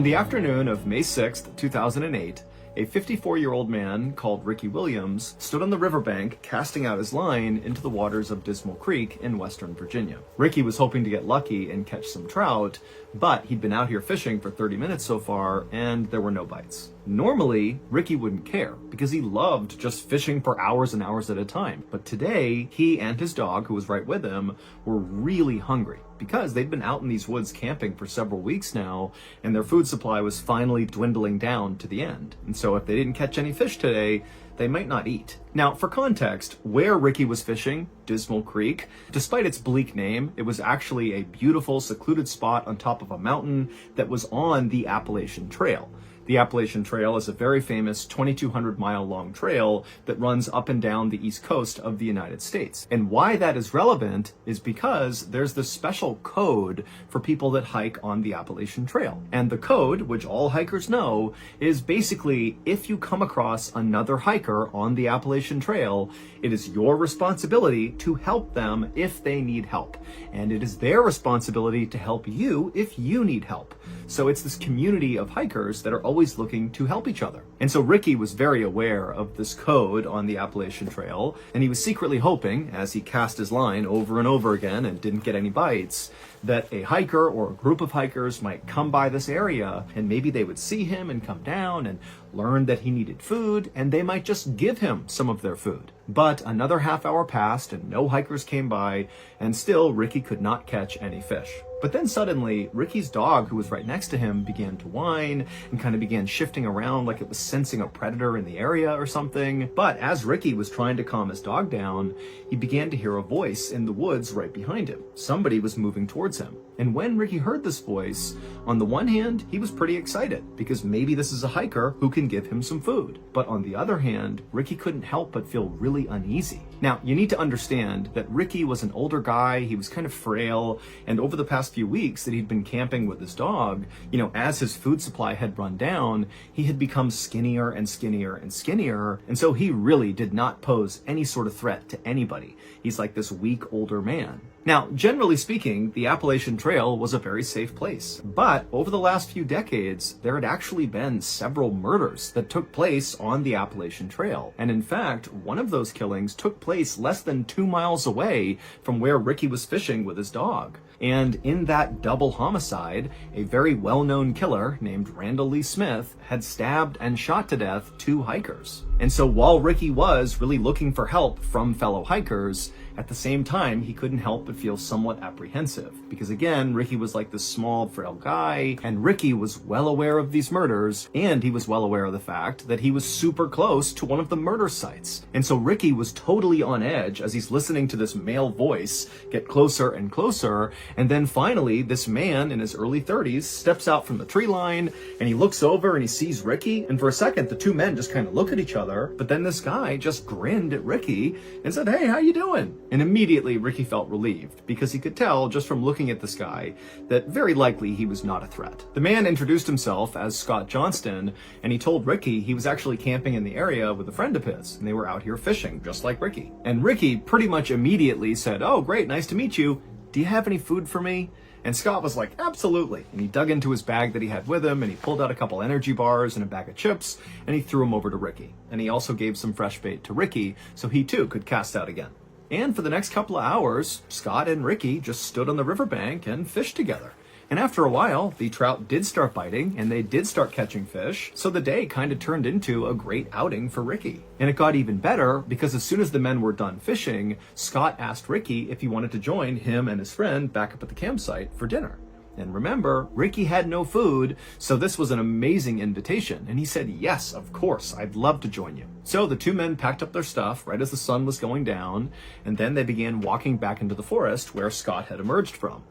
the afternoon of May 6th, 2008, a 54-year-old man called Ricky Williams stood on the riverbank casting out his line into the waters of Dismal Creek in western Virginia. Ricky was hoping to get lucky and catch some trout, but he'd been out here fishing for 30 minutes so far and there were no bites. Normally, Ricky wouldn't care because he loved just fishing for hours and hours at a time. But today, he and his dog, who was right with him, were really hungry because they'd been out in these woods camping for several weeks now, and their food supply was finally dwindling down to the end. And so if they didn't catch any fish today, they might not eat. Now, for context, where Ricky was fishing, Dismal Creek, despite its bleak name, it was actually a beautiful, secluded spot on top of a mountain that was on the Appalachian Trail. The Appalachian Trail is a very famous 2,200-mile-long trail that runs up and down the east coast of the United States. And why that is relevant is because there's this special code for people that hike on the Appalachian Trail. And the code, which all hikers know, is basically if you come across another hiker on the Appalachian Trail, it is your responsibility to help them if they need help. And it is their responsibility to help you if you need help. So it's this community of hikers that are always looking to help each other. And so Ricky was very aware of this code on the Appalachian Trail, and he was secretly hoping, as he cast his line over and over again and didn't get any bites, that a hiker or a group of hikers might come by this area and maybe they would see him and come down and learn that he needed food, and they might just give him some of their food. But another half hour passed and no hikers came by, and still Ricky could not catch any fish. But then suddenly, Ricky's dog, who was right next to him, began to whine and kind of began shifting around like it was sensing a predator in the area or something. But as Ricky was trying to calm his dog down, he began to hear a voice in the woods right behind him. Somebody was moving towards him. And when Ricky heard this voice, on the one hand, he was pretty excited because maybe this is a hiker who can give him some food. But on the other hand, Ricky couldn't help but feel really uneasy. Now, you need to understand that Ricky was an older guy, he was kind of frail, and over the past few weeks that he'd been camping with his dog, as his food supply had run down, he had become skinnier and skinnier and skinnier, and so he really did not pose any sort of threat to anybody. He's like this weak older man. Now, generally speaking, the Appalachian Trail was a very safe place. But over the last few decades, there had actually been several murders that took place on the Appalachian Trail. And in fact, one of those killings took place less than 2 miles away from where Ricky was fishing with his dog. And in that double homicide, a very well-known killer named Randall Lee Smith had stabbed and shot to death 2 hikers. And so while Ricky was really looking for help from fellow hikers, at the same time, he couldn't help but feel somewhat apprehensive. Because again, Ricky was like this small, frail guy, and Ricky was well aware of these murders, and he was well aware of the fact that he was super close to one of the murder sites. And so Ricky was totally on edge as he's listening to this male voice get closer and closer, and then finally, this man in his early 30s steps out from the tree line, and he looks over and he sees Ricky, and for a second, the 2 men just kind of look at each other, but then this guy just grinned at Ricky and said, "Hey, how you doing?" And immediately Ricky felt relieved because he could tell just from looking at this guy that very likely he was not a threat. The man introduced himself as Scott Johnston, and he told Ricky he was actually camping in the area with a friend of his, and they were out here fishing just like Ricky. And Ricky pretty much immediately said, "Oh, great, nice to meet you. Do you have any food for me?" And Scott was like, "Absolutely." And he dug into his bag that he had with him, and he pulled out a couple energy bars and a bag of chips, and he threw them over to Ricky. And he also gave some fresh bait to Ricky so he too could cast out again. And for the next couple of hours, Scott and Ricky just stood on the riverbank and fished together. And after a while, the trout did start biting and they did start catching fish. So the day kind of turned into a great outing for Ricky. And it got even better because as soon as the men were done fishing, Scott asked Ricky if he wanted to join him and his friend back up at the campsite for dinner. And remember, Ricky had no food, so this was an amazing invitation. And he said, "Yes, of course, I'd love to join you." So the 2 men packed up their stuff right as the sun was going down, and then they began walking back into the forest where Scott had emerged from.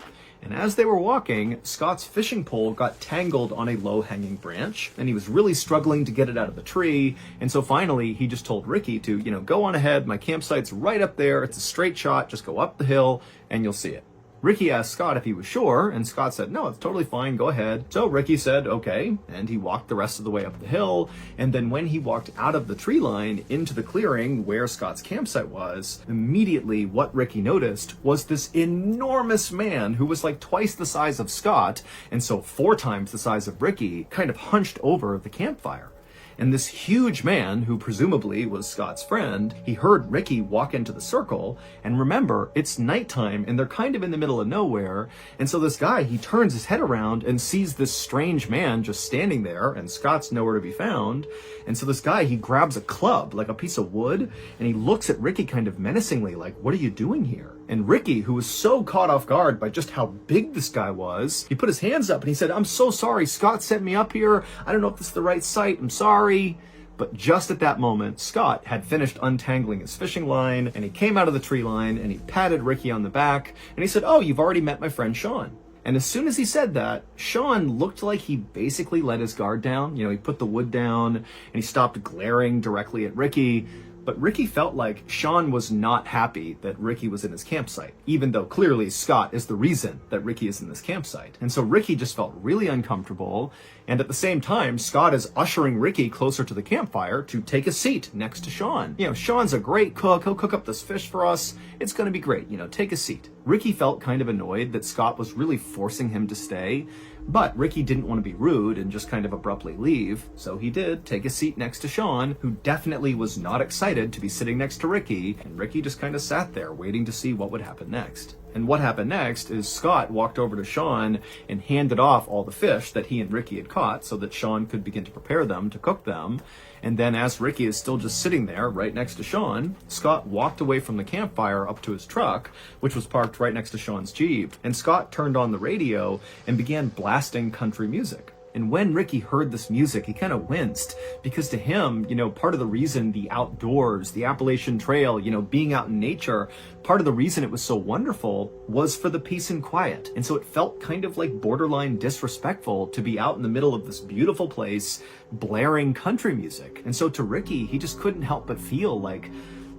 And as they were walking, Scott's fishing pole got tangled on a low-hanging branch, and he was really struggling to get it out of the tree. And so finally, he just told Ricky to, go on ahead. My campsite's right up there. It's a straight shot. Just go up the hill, and you'll see it. Ricky asked Scott if he was sure, and Scott said, no, it's totally fine, go ahead. So Ricky said, okay, and he walked the rest of the way up the hill, and then when he walked out of the tree line into the clearing where Scott's campsite was, immediately what Ricky noticed was this enormous man who was like twice the size of Scott, and so 4 times the size of Ricky, kind of hunched over the campfire. And this huge man, who presumably was Scott's friend, he heard Ricky walk into the circle, and remember, it's nighttime and they're kind of in the middle of nowhere, and so this guy, he turns his head around and sees this strange man just standing there, and Scott's nowhere to be found, and so this guy, he grabs a club, like a piece of wood, and he looks at Ricky kind of menacingly, like, what are you doing here? And Ricky, who was so caught off guard by just how big this guy was, he put his hands up and he said, I'm so sorry, Scott sent me up here. I don't know if this is the right site, I'm sorry. But just at that moment, Scott had finished untangling his fishing line, and he came out of the tree line and he patted Ricky on the back and he said, oh, you've already met my friend Sean. And as soon as he said that, Sean looked like he basically let his guard down. You know, he put the wood down and he stopped glaring directly at Ricky. But Ricky felt like Sean was not happy that Ricky was in his campsite, even though clearly Scott is the reason that Ricky is in this campsite. And so Ricky just felt really uncomfortable. And at the same time, Scott is ushering Ricky closer to the campfire to take a seat next to Sean. You know, Sean's a great cook. He'll cook up this fish for us. It's going to be great. You know, take a seat. Ricky felt kind of annoyed that Scott was really forcing him to stay. But Ricky didn't want to be rude and just kind of abruptly leave, so he did take a seat next to Sean, who definitely was not excited to be sitting next to Ricky, and Ricky just kind of sat there waiting to see what would happen next. And what happened next is Scott walked over to Sean and handed off all the fish that he and Ricky had caught so that Sean could begin to prepare them, to cook them. And then as Ricky is still just sitting there right next to Sean, Scott walked away from the campfire up to his truck, which was parked right next to Sean's Jeep, and Scott turned on the radio and began blasting country music. And when Ricky heard this music, he kind of winced, because to him, you know, part of the reason the outdoors, the Appalachian Trail, you know, being out in nature, part of the reason it was so wonderful was for the peace and quiet. And so it felt kind of like borderline disrespectful to be out in the middle of this beautiful place, blaring country music. And so to Ricky, he just couldn't help but feel like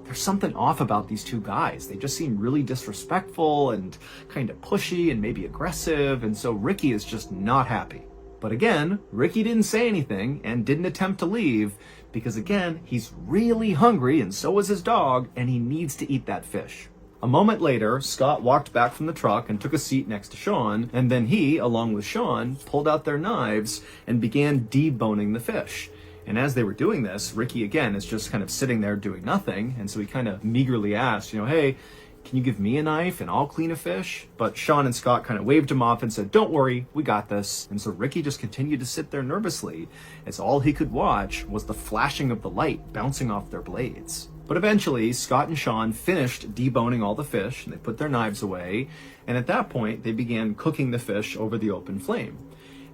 there's something off about these two guys. They just seem really disrespectful and kind of pushy and maybe aggressive. And so Ricky is just not happy. But again, Ricky didn't say anything and didn't attempt to leave because, again, he's really hungry and so is his dog, and he needs to eat that fish. A moment later, Scott walked back from the truck and took a seat next to Sean, and then he, along with Sean, pulled out their knives and began deboning the fish. And as they were doing this, Ricky, again, is just kind of sitting there doing nothing, and so he kind of meagerly asked, you know, hey, can you give me a knife and I'll clean a fish? But Sean and Scott kind of waved him off and said, don't worry, we got this. And so Ricky just continued to sit there nervously as all he could watch was the flashing of the light bouncing off their blades. But eventually, Scott and Sean finished deboning all the fish and they put their knives away. And at that point, they began cooking the fish over the open flame.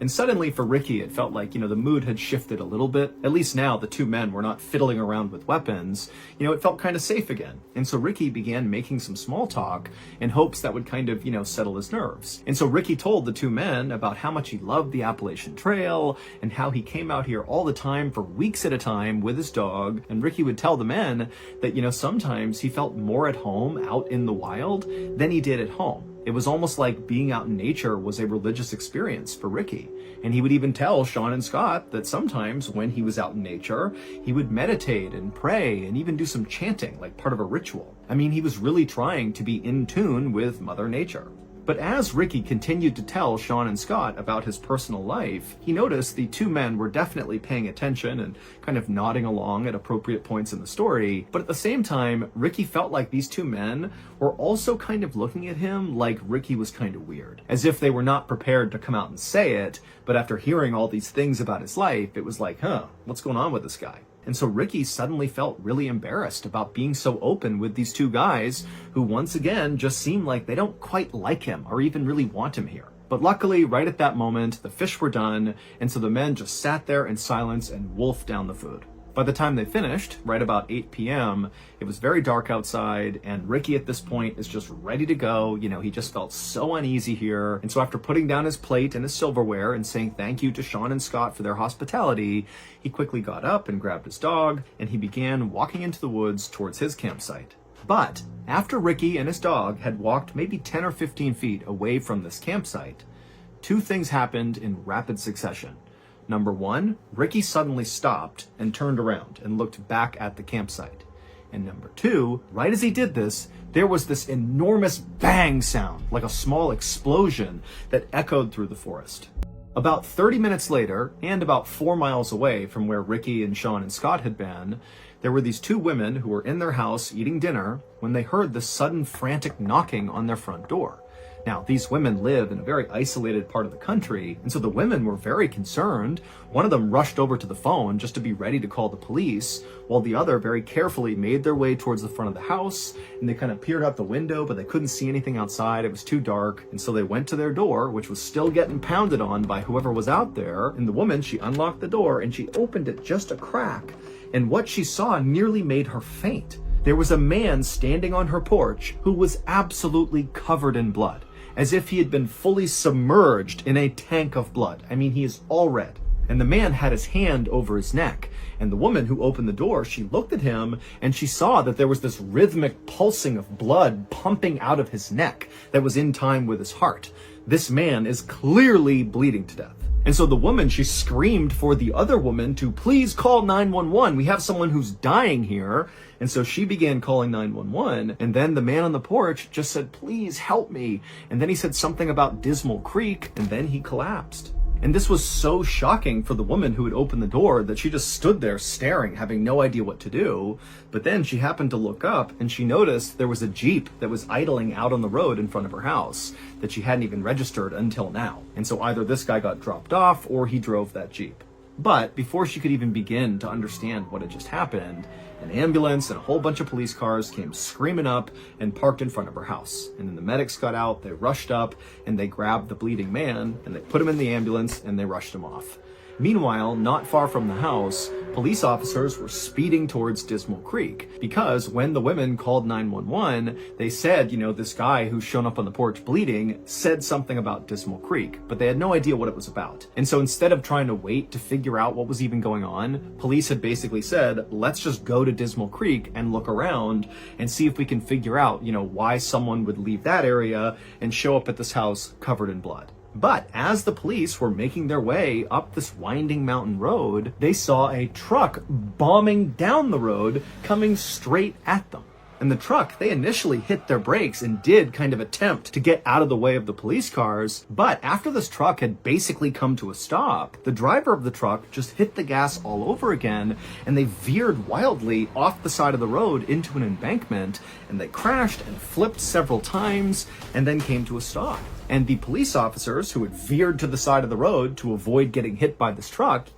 And suddenly for Ricky, it felt like, you know, the mood had shifted a little bit. At least now the two men were not fiddling around with weapons. You know, it felt kind of safe again. And so Ricky began making some small talk in hopes that would kind of, you know, settle his nerves. And so Ricky told the two men about how much he loved the Appalachian Trail and how he came out here all the time for weeks at a time with his dog. And Ricky would tell the men that, you know, sometimes he felt more at home out in the wild than he did at home. It was almost like being out in nature was a religious experience for Ricky. And he would even tell Sean and Scott that sometimes when he was out in nature, he would meditate and pray and even do some chanting, like part of a ritual. I mean, he was really trying to be in tune with Mother Nature. But as Ricky continued to tell Sean and Scott about his personal life, he noticed the two men were definitely paying attention and kind of nodding along at appropriate points in the story. But at the same time, Ricky felt like these two men were also kind of looking at him like Ricky was kind of weird, as if they were not prepared to come out and say it, but after hearing all these things about his life, it was like, what's going on with this guy? And so Ricky suddenly felt really embarrassed about being so open with these two guys who once again just seem like they don't quite like him or even really want him here. But luckily, right at that moment, the fish were done, and so the men just sat there in silence and wolfed down the food. By the time they finished, right about 8 p.m., it was very dark outside, and Ricky at this point is just ready to go. You know, he just felt so uneasy here. And so after putting down his plate and his silverware and saying thank you to Sean and Scott for their hospitality, he quickly got up and grabbed his dog, and he began walking into the woods towards his campsite. But after Ricky and his dog had walked maybe 10 or 15 feet away from this campsite, two things happened in rapid succession. Number one, Ricky suddenly stopped and turned around and looked back at the campsite. And number two, right as he did this, there was this enormous bang sound, like a small explosion that echoed through the forest. About 30 minutes later, and about 4 miles away from where Ricky and Sean and Scott had been, there were these two women who were in their house eating dinner when they heard this sudden frantic knocking on their front door. Now, these women live in a very isolated part of the country, and so the women were very concerned. One of them rushed over to the phone just to be ready to call the police, while the other very carefully made their way towards the front of the house, and they kind of peered out the window, but they couldn't see anything outside. It was too dark, and so they went to their door, which was still getting pounded on by whoever was out there, and the woman, she unlocked the door, and she opened it just a crack, and what she saw nearly made her faint. There was a man standing on her porch who was absolutely covered in blood, as if he had been fully submerged in a tank of blood. I mean, he is all red. And the man had his hand over his neck. And the woman who opened the door, she looked at him and she saw that there was this rhythmic pulsing of blood pumping out of his neck that was in time with his heart. This man is clearly bleeding to death. And so the woman, she screamed for the other woman to please call 911. We have someone who's dying here. And so she began calling 911. And then the man on the porch just said, please help me. And then he said something about Dismal Creek. And then he collapsed. And this was so shocking for the woman who had opened the door that she just stood there staring, having no idea what to do. But then she happened to look up and she noticed there was a Jeep that was idling out on the road in front of her house that she hadn't even registered until now. And so either this guy got dropped off or he drove that Jeep. But before she could even begin to understand what had just happened, an ambulance and a whole bunch of police cars came screaming up and parked in front of her house. And then the medics got out, they rushed up, and they grabbed the bleeding man, and they put him in the ambulance, and they rushed him off. Meanwhile, not far from the house, police officers were speeding towards Dismal Creek because when the women called 911, they said, this guy who's shown up on the porch bleeding said something about Dismal Creek, but they had no idea what it was about. And so instead of trying to wait to figure out what was even going on, police had basically said, let's just go to Dismal Creek and look around and see if we can figure out, why someone would leave that area and show up at this house covered in blood. But as the police were making their way up this winding mountain road, they saw a truck bombing down the road coming straight at them. And the truck, they initially hit their brakes and did kind of attempt to get out of the way of the police cars. But after this truck had basically come to a stop, the driver of the truck just hit the gas all over again, and they veered wildly off the side of the road into an embankment, and they crashed and flipped several times and then came to a stop. And the police officers who had veered to the side of the road to avoid getting hit by this truck,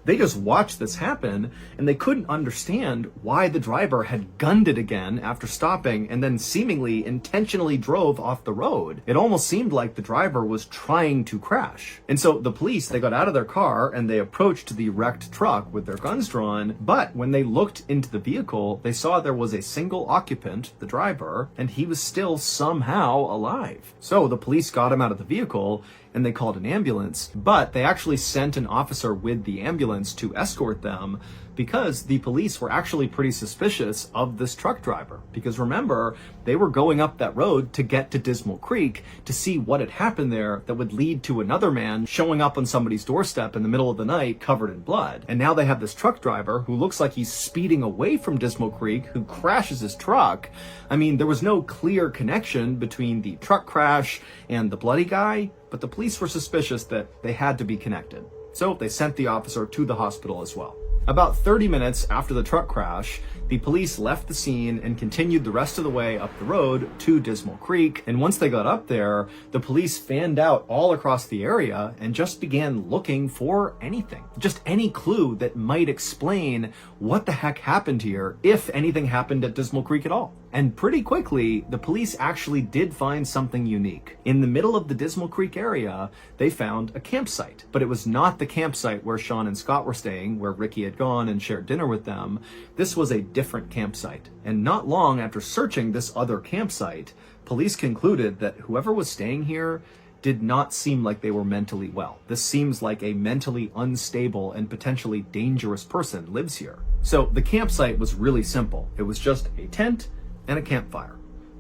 they just watched this happen and they couldn't understand why the driver had gunned it again after stopping and then seemingly intentionally drove off the road. It almost seemed like the driver was trying to crash. And so the police, they got out of their car and they approached the wrecked truck with their guns drawn. But when they looked into the vehicle, they saw there was a single occupant, the driver, and he was still somehow alive. So the police got him out of the vehicle and they called an ambulance, but they actually sent an officer with the ambulance to escort them because the police were actually pretty suspicious of this truck driver. Because remember, they were going up that road to get to Dismal Creek to see what had happened there that would lead to another man showing up on somebody's doorstep in the middle of the night covered in blood. And now they have this truck driver who looks like he's speeding away from Dismal Creek, who crashes his truck. I mean, there was no clear connection between the truck crash and the bloody guy, but the police were suspicious that they had to be connected. So they sent the officer to the hospital as well. About 30 minutes after the truck crash, the police left the scene and continued the rest of the way up the road to Dismal Creek. And once they got up there, the police fanned out all across the area and just began looking for anything. Just any clue that might explain what the heck happened here, if anything happened at Dismal Creek at all. And pretty quickly, the police actually did find something unique. In the middle of the Dismal Creek area, they found a campsite. But it was not the campsite where Sean and Scott were staying, where Ricky had gone and shared dinner with them. This was a different campsite. And not long after searching this other campsite, police concluded that whoever was staying here did not seem like they were mentally well. This seems like a mentally unstable and potentially dangerous person lives here. So the campsite was really simple. It was just a tent, and a campfire.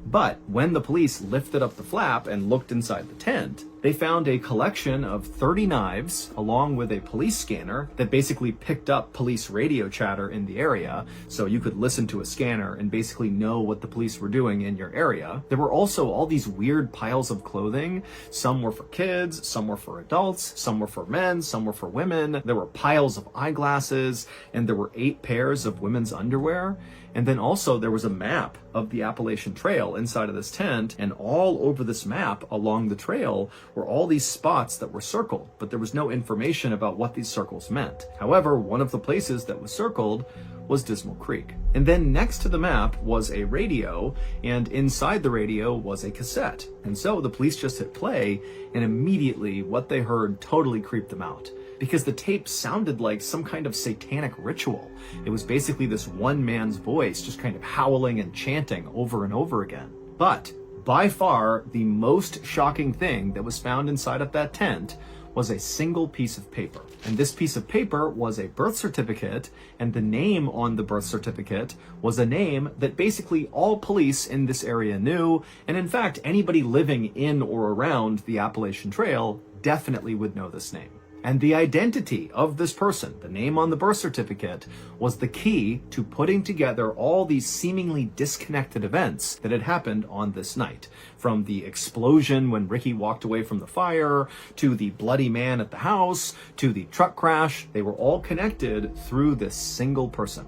But when the police lifted up the flap and looked inside the tent, they found a collection of 30 knives along with a police scanner that basically picked up police radio chatter in the area, so you could listen to a scanner and basically know what the police were doing in your area. There were also all these weird piles of clothing. Some were for kids, some were for adults, some were for men, some were for women. There were piles of eyeglasses, and there were 8 pairs of women's underwear. And then also there was a map of the Appalachian Trail inside of this tent, and all over this map along the trail were all these spots that were circled, but there was no information about what these circles meant. However, one of the places that was circled was Dismal Creek. And then next to the map was a radio, and inside the radio was a cassette. And so the police just hit play, and immediately what they heard totally creeped them out, because the tape sounded like some kind of satanic ritual. It was basically this one man's voice just kind of howling and chanting over and over again. But by far, the most shocking thing that was found inside of that tent was a single piece of paper. And this piece of paper was a birth certificate, and the name on the birth certificate was a name that basically all police in this area knew, and in fact, anybody living in or around the Appalachian Trail definitely would know this name. And the identity of this person, the name on the birth certificate, was the key to putting together all these seemingly disconnected events that had happened on this night. From the explosion when Ricky walked away from the fire, to the bloody man at the house, to the truck crash, they were all connected through this single person.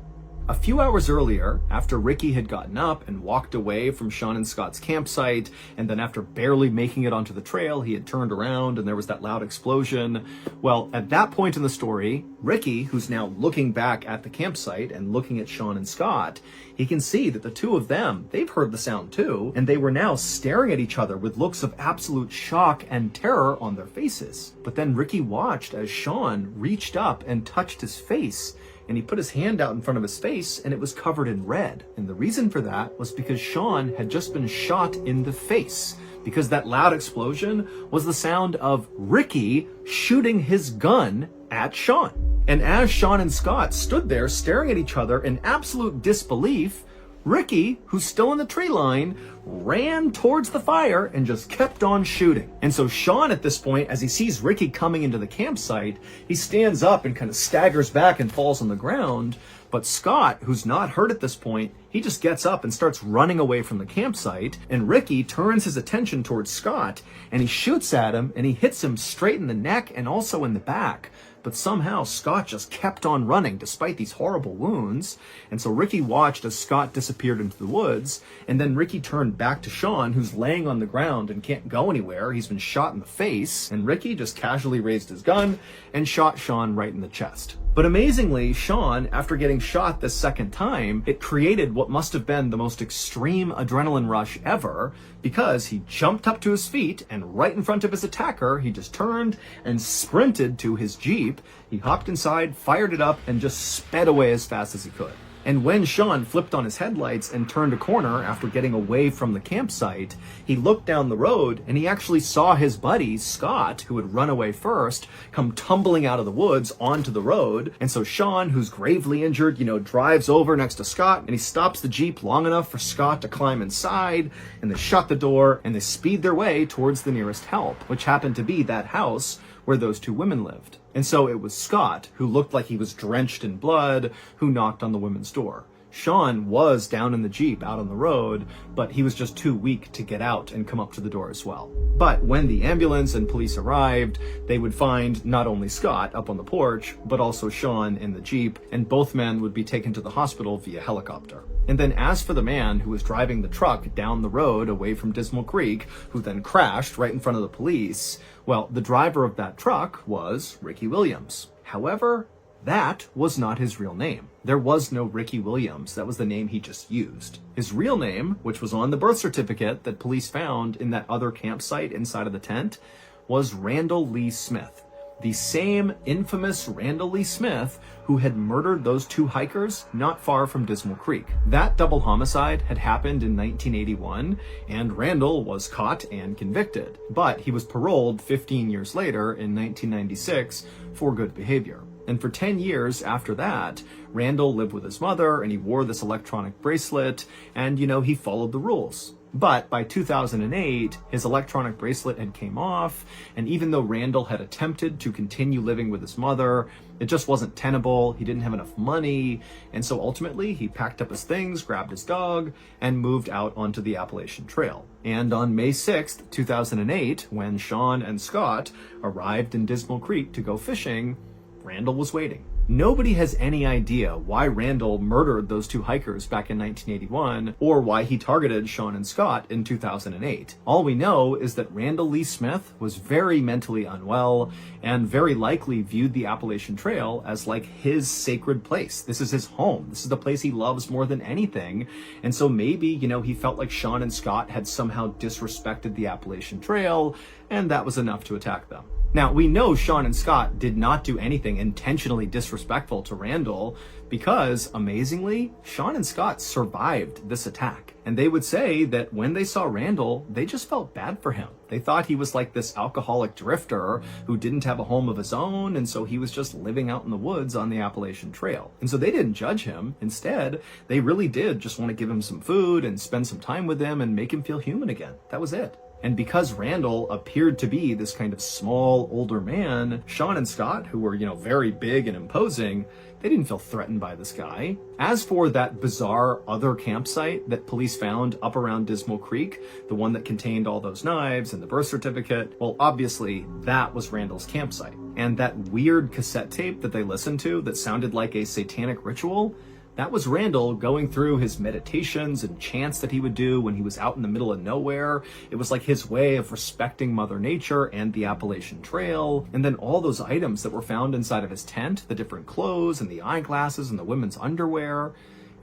A few hours earlier, after Ricky had gotten up and walked away from Sean and Scott's campsite, and then after barely making it onto the trail, he had turned around and there was that loud explosion. Well, at that point in the story, Ricky, who's now looking back at the campsite and looking at Sean and Scott, he can see that the two of them, they've heard the sound too, and they were now staring at each other with looks of absolute shock and terror on their faces. But then Ricky watched as Sean reached up and touched his face, and he put his hand out in front of his face, and it was covered in red. And the reason for that was because Sean had just been shot in the face, because that loud explosion was the sound of Ricky shooting his gun at Sean. And as Sean and Scott stood there staring at each other in absolute disbelief, Ricky, who's still in the tree line, ran towards the fire and just kept on shooting. And so Sean, at this point, as he sees Ricky coming into the campsite, he stands up and kind of staggers back and falls on the ground. But Scott, who's not hurt at this point, he just gets up and starts running away from the campsite. And Ricky turns his attention towards Scott, and he shoots at him, and he hits him straight in the neck and also in the back. But somehow Scott just kept on running despite these horrible wounds. And so Ricky watched as Scott disappeared into the woods. And then Ricky turned back to Sean, who's laying on the ground and can't go anywhere. He's been shot in the face. And Ricky just casually raised his gun and shot Sean right in the chest. But amazingly, Sean, after getting shot this second time, it created what must have been the most extreme adrenaline rush ever, because he jumped up to his feet and right in front of his attacker, he just turned and sprinted to his Jeep. He hopped inside, fired it up, and just sped away as fast as he could. And when Sean flipped on his headlights and turned a corner after getting away from the campsite, he looked down the road and he actually saw his buddy, Scott, who had run away first, come tumbling out of the woods onto the road. And so Sean, who's gravely injured, drives over next to Scott, and he stops the Jeep long enough for Scott to climb inside, and they shut the door and they speed their way towards the nearest help, which happened to be that house where those two women lived. And so it was Scott, who looked like he was drenched in blood, who knocked on the women's door. Sean was down in the Jeep out on the road, but he was just too weak to get out and come up to the door as well. But when the ambulance and police arrived, they would find not only Scott up on the porch, but also Sean in the Jeep, and both men would be taken to the hospital via helicopter. And then as for the man who was driving the truck down the road away from Dismal Creek, who then crashed right in front of the police, well, the driver of that truck was Ricky Williams. However, that was not his real name. There was no Ricky Williams. That was the name he just used. His real name, which was on the birth certificate that police found in that other campsite inside of the tent, was Randall Lee Smith. The same infamous Randall Lee Smith who had murdered those two hikers not far from Dismal Creek. That double homicide had happened in 1981, and Randall was caught and convicted. But he was paroled 15 years later in 1996 for good behavior. And for 10 years after that, Randall lived with his mother and he wore this electronic bracelet and, he followed the rules. But by 2008, his electronic bracelet had came off, and even though Randall had attempted to continue living with his mother, it just wasn't tenable. He didn't have enough money, and so ultimately he packed up his things, grabbed his dog, and moved out onto the Appalachian Trail. And on May 6th, 2008, when Sean and Scott arrived in Dismal Creek to go fishing, Randall was waiting. Nobody has any idea why Randall murdered those two hikers back in 1981 or why he targeted Sean and Scott in 2008. All we know is that Randall Lee Smith was very mentally unwell and very likely viewed the Appalachian Trail as like his sacred place. This is his home. This is the place he loves more than anything. And so maybe, he felt like Sean and Scott had somehow disrespected the Appalachian Trail, and that was enough to attack them. Now, we know Sean and Scott did not do anything intentionally disrespectful to Randall because, amazingly, Sean and Scott survived this attack. And they would say that when they saw Randall, they just felt bad for him. They thought he was like this alcoholic drifter who didn't have a home of his own, and so he was just living out in the woods on the Appalachian Trail. And so they didn't judge him. Instead, they really did just want to give him some food and spend some time with him and make him feel human again. That was it. And because Randall appeared to be this kind of small, older man, Sean and Scott, who were, very big and imposing, they didn't feel threatened by this guy. As for that bizarre other campsite that police found up around Dismal Creek, the one that contained all those knives and the birth certificate, well, obviously that was Randall's campsite. And that weird cassette tape that they listened to that sounded like a satanic ritual, that was Randall going through his meditations and chants that he would do when he was out in the middle of nowhere. It was like his way of respecting Mother Nature and the Appalachian Trail. And then all those items that were found inside of his tent, the different clothes and the eyeglasses and the women's underwear,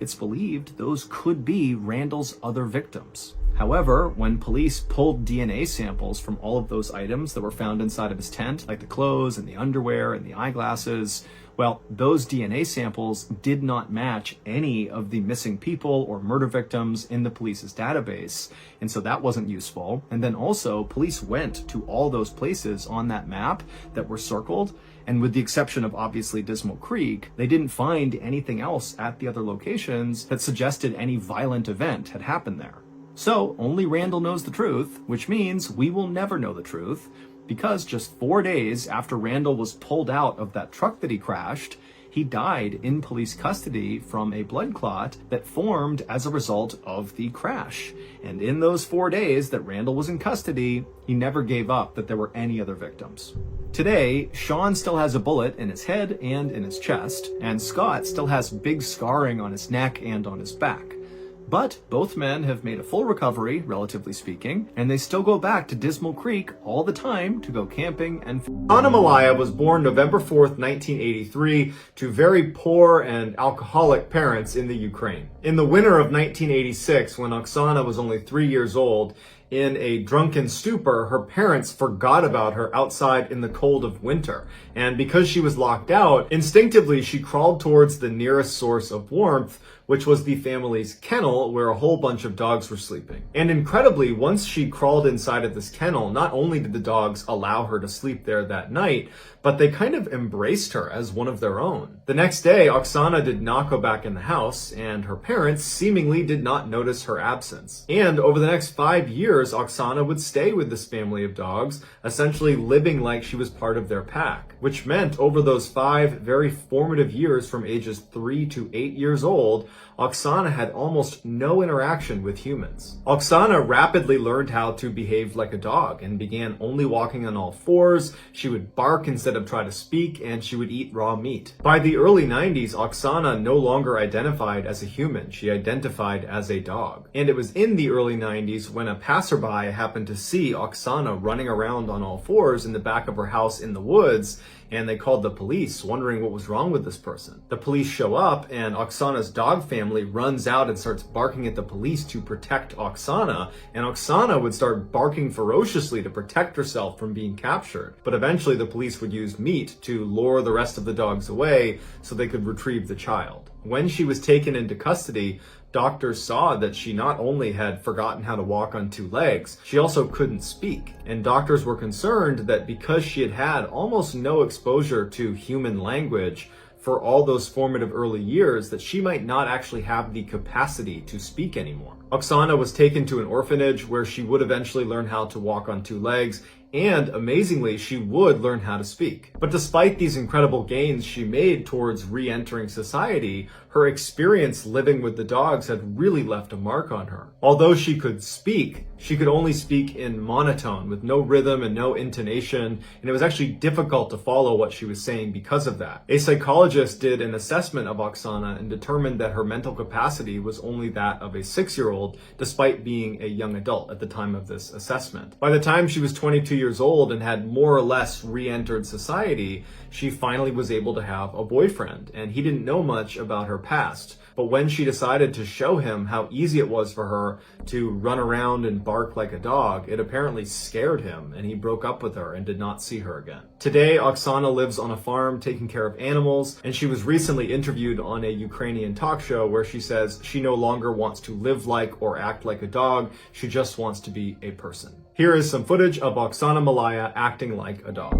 it's believed those could be Randall's other victims. However, when police pulled DNA samples from all of those items that were found inside of his tent, like the clothes and the underwear and the eyeglasses, well, those DNA samples did not match any of the missing people or murder victims in the police's database, and so that wasn't useful. And then also, police went to all those places on that map that were circled, and with the exception of obviously Dismal Creek, they didn't find anything else at the other locations that suggested any violent event had happened there. So only Randall knows the truth, which means we will never know the truth, because just 4 days after Randall was pulled out of that truck that he crashed, he died in police custody from a blood clot that formed as a result of the crash. And in those 4 days that Randall was in custody, he never gave up that there were any other victims. Today, Sean still has a bullet in his head and in his chest, and Scott still has big scarring on his neck and on his back. But both men have made a full recovery, relatively speaking, and they still go back to Dismal Creek all the time to go camping and Oksana Malaya was born November 4th, 1983, to very poor and alcoholic parents in the Ukraine. In the winter of 1986, when Oksana was only 3 years old, in a drunken stupor, her parents forgot about her outside in the cold of winter. And because she was locked out, instinctively she crawled towards the nearest source of warmth, which was the family's kennel where a whole bunch of dogs were sleeping. And incredibly, once she crawled inside of this kennel, not only did the dogs allow her to sleep there that night, but they kind of embraced her as one of their own. The next day, Oksana did not go back in the house, and her parents seemingly did not notice her absence. And over the next 5 years, Oksana would stay with this family of dogs, essentially living like she was part of their pack, which meant over those 5 very formative years from ages 3 to 8 years old, Oksana had almost no interaction with humans. Oksana rapidly learned how to behave like a dog and began only walking on all fours. She would bark instead of try to speak, and she would eat raw meat. By the early 90s, Oksana no longer identified as a human. She identified as a dog. And it was in the early 90s when a passerby happened to see Oksana running around on all fours in the back of her house in the woods, and they called the police, wondering what was wrong with this person. The police show up, and Oksana's dog family runs out and starts barking at the police to protect Oksana, and Oksana would start barking ferociously to protect herself from being captured. But eventually the police would use meat to lure the rest of the dogs away so they could retrieve the child. When she was taken into custody, Doctors saw that she not only had forgotten how to walk on two legs, she also couldn't speak. And doctors were concerned that because she had had almost no exposure to human language for all those formative early years, that she might not actually have the capacity to speak anymore. Oksana was taken to an orphanage where she would eventually learn how to walk on two legs, and amazingly, she would learn how to speak. But despite these incredible gains she made towards re-entering society, her experience living with the dogs had really left a mark on her. Although she could speak, she could only speak in monotone with no rhythm and no intonation, and it was actually difficult to follow what she was saying because of that. A psychologist did an assessment of Oksana and determined that her mental capacity was only that of a 6-year-old, despite being a young adult at the time of this assessment. By the time she was 22 years old and had more or less re-entered society, she finally was able to have a boyfriend, and he didn't know much about her past. But when she decided to show him how easy it was for her to run around and bark like a dog, it apparently scared him, and he broke up with her and did not see her again. Today, Oksana lives on a farm taking care of animals, and she was recently interviewed on a Ukrainian talk show where she says she no longer wants to live like or act like a dog, she just wants to be a person. Here is some footage of Oksana Malaya acting like a dog.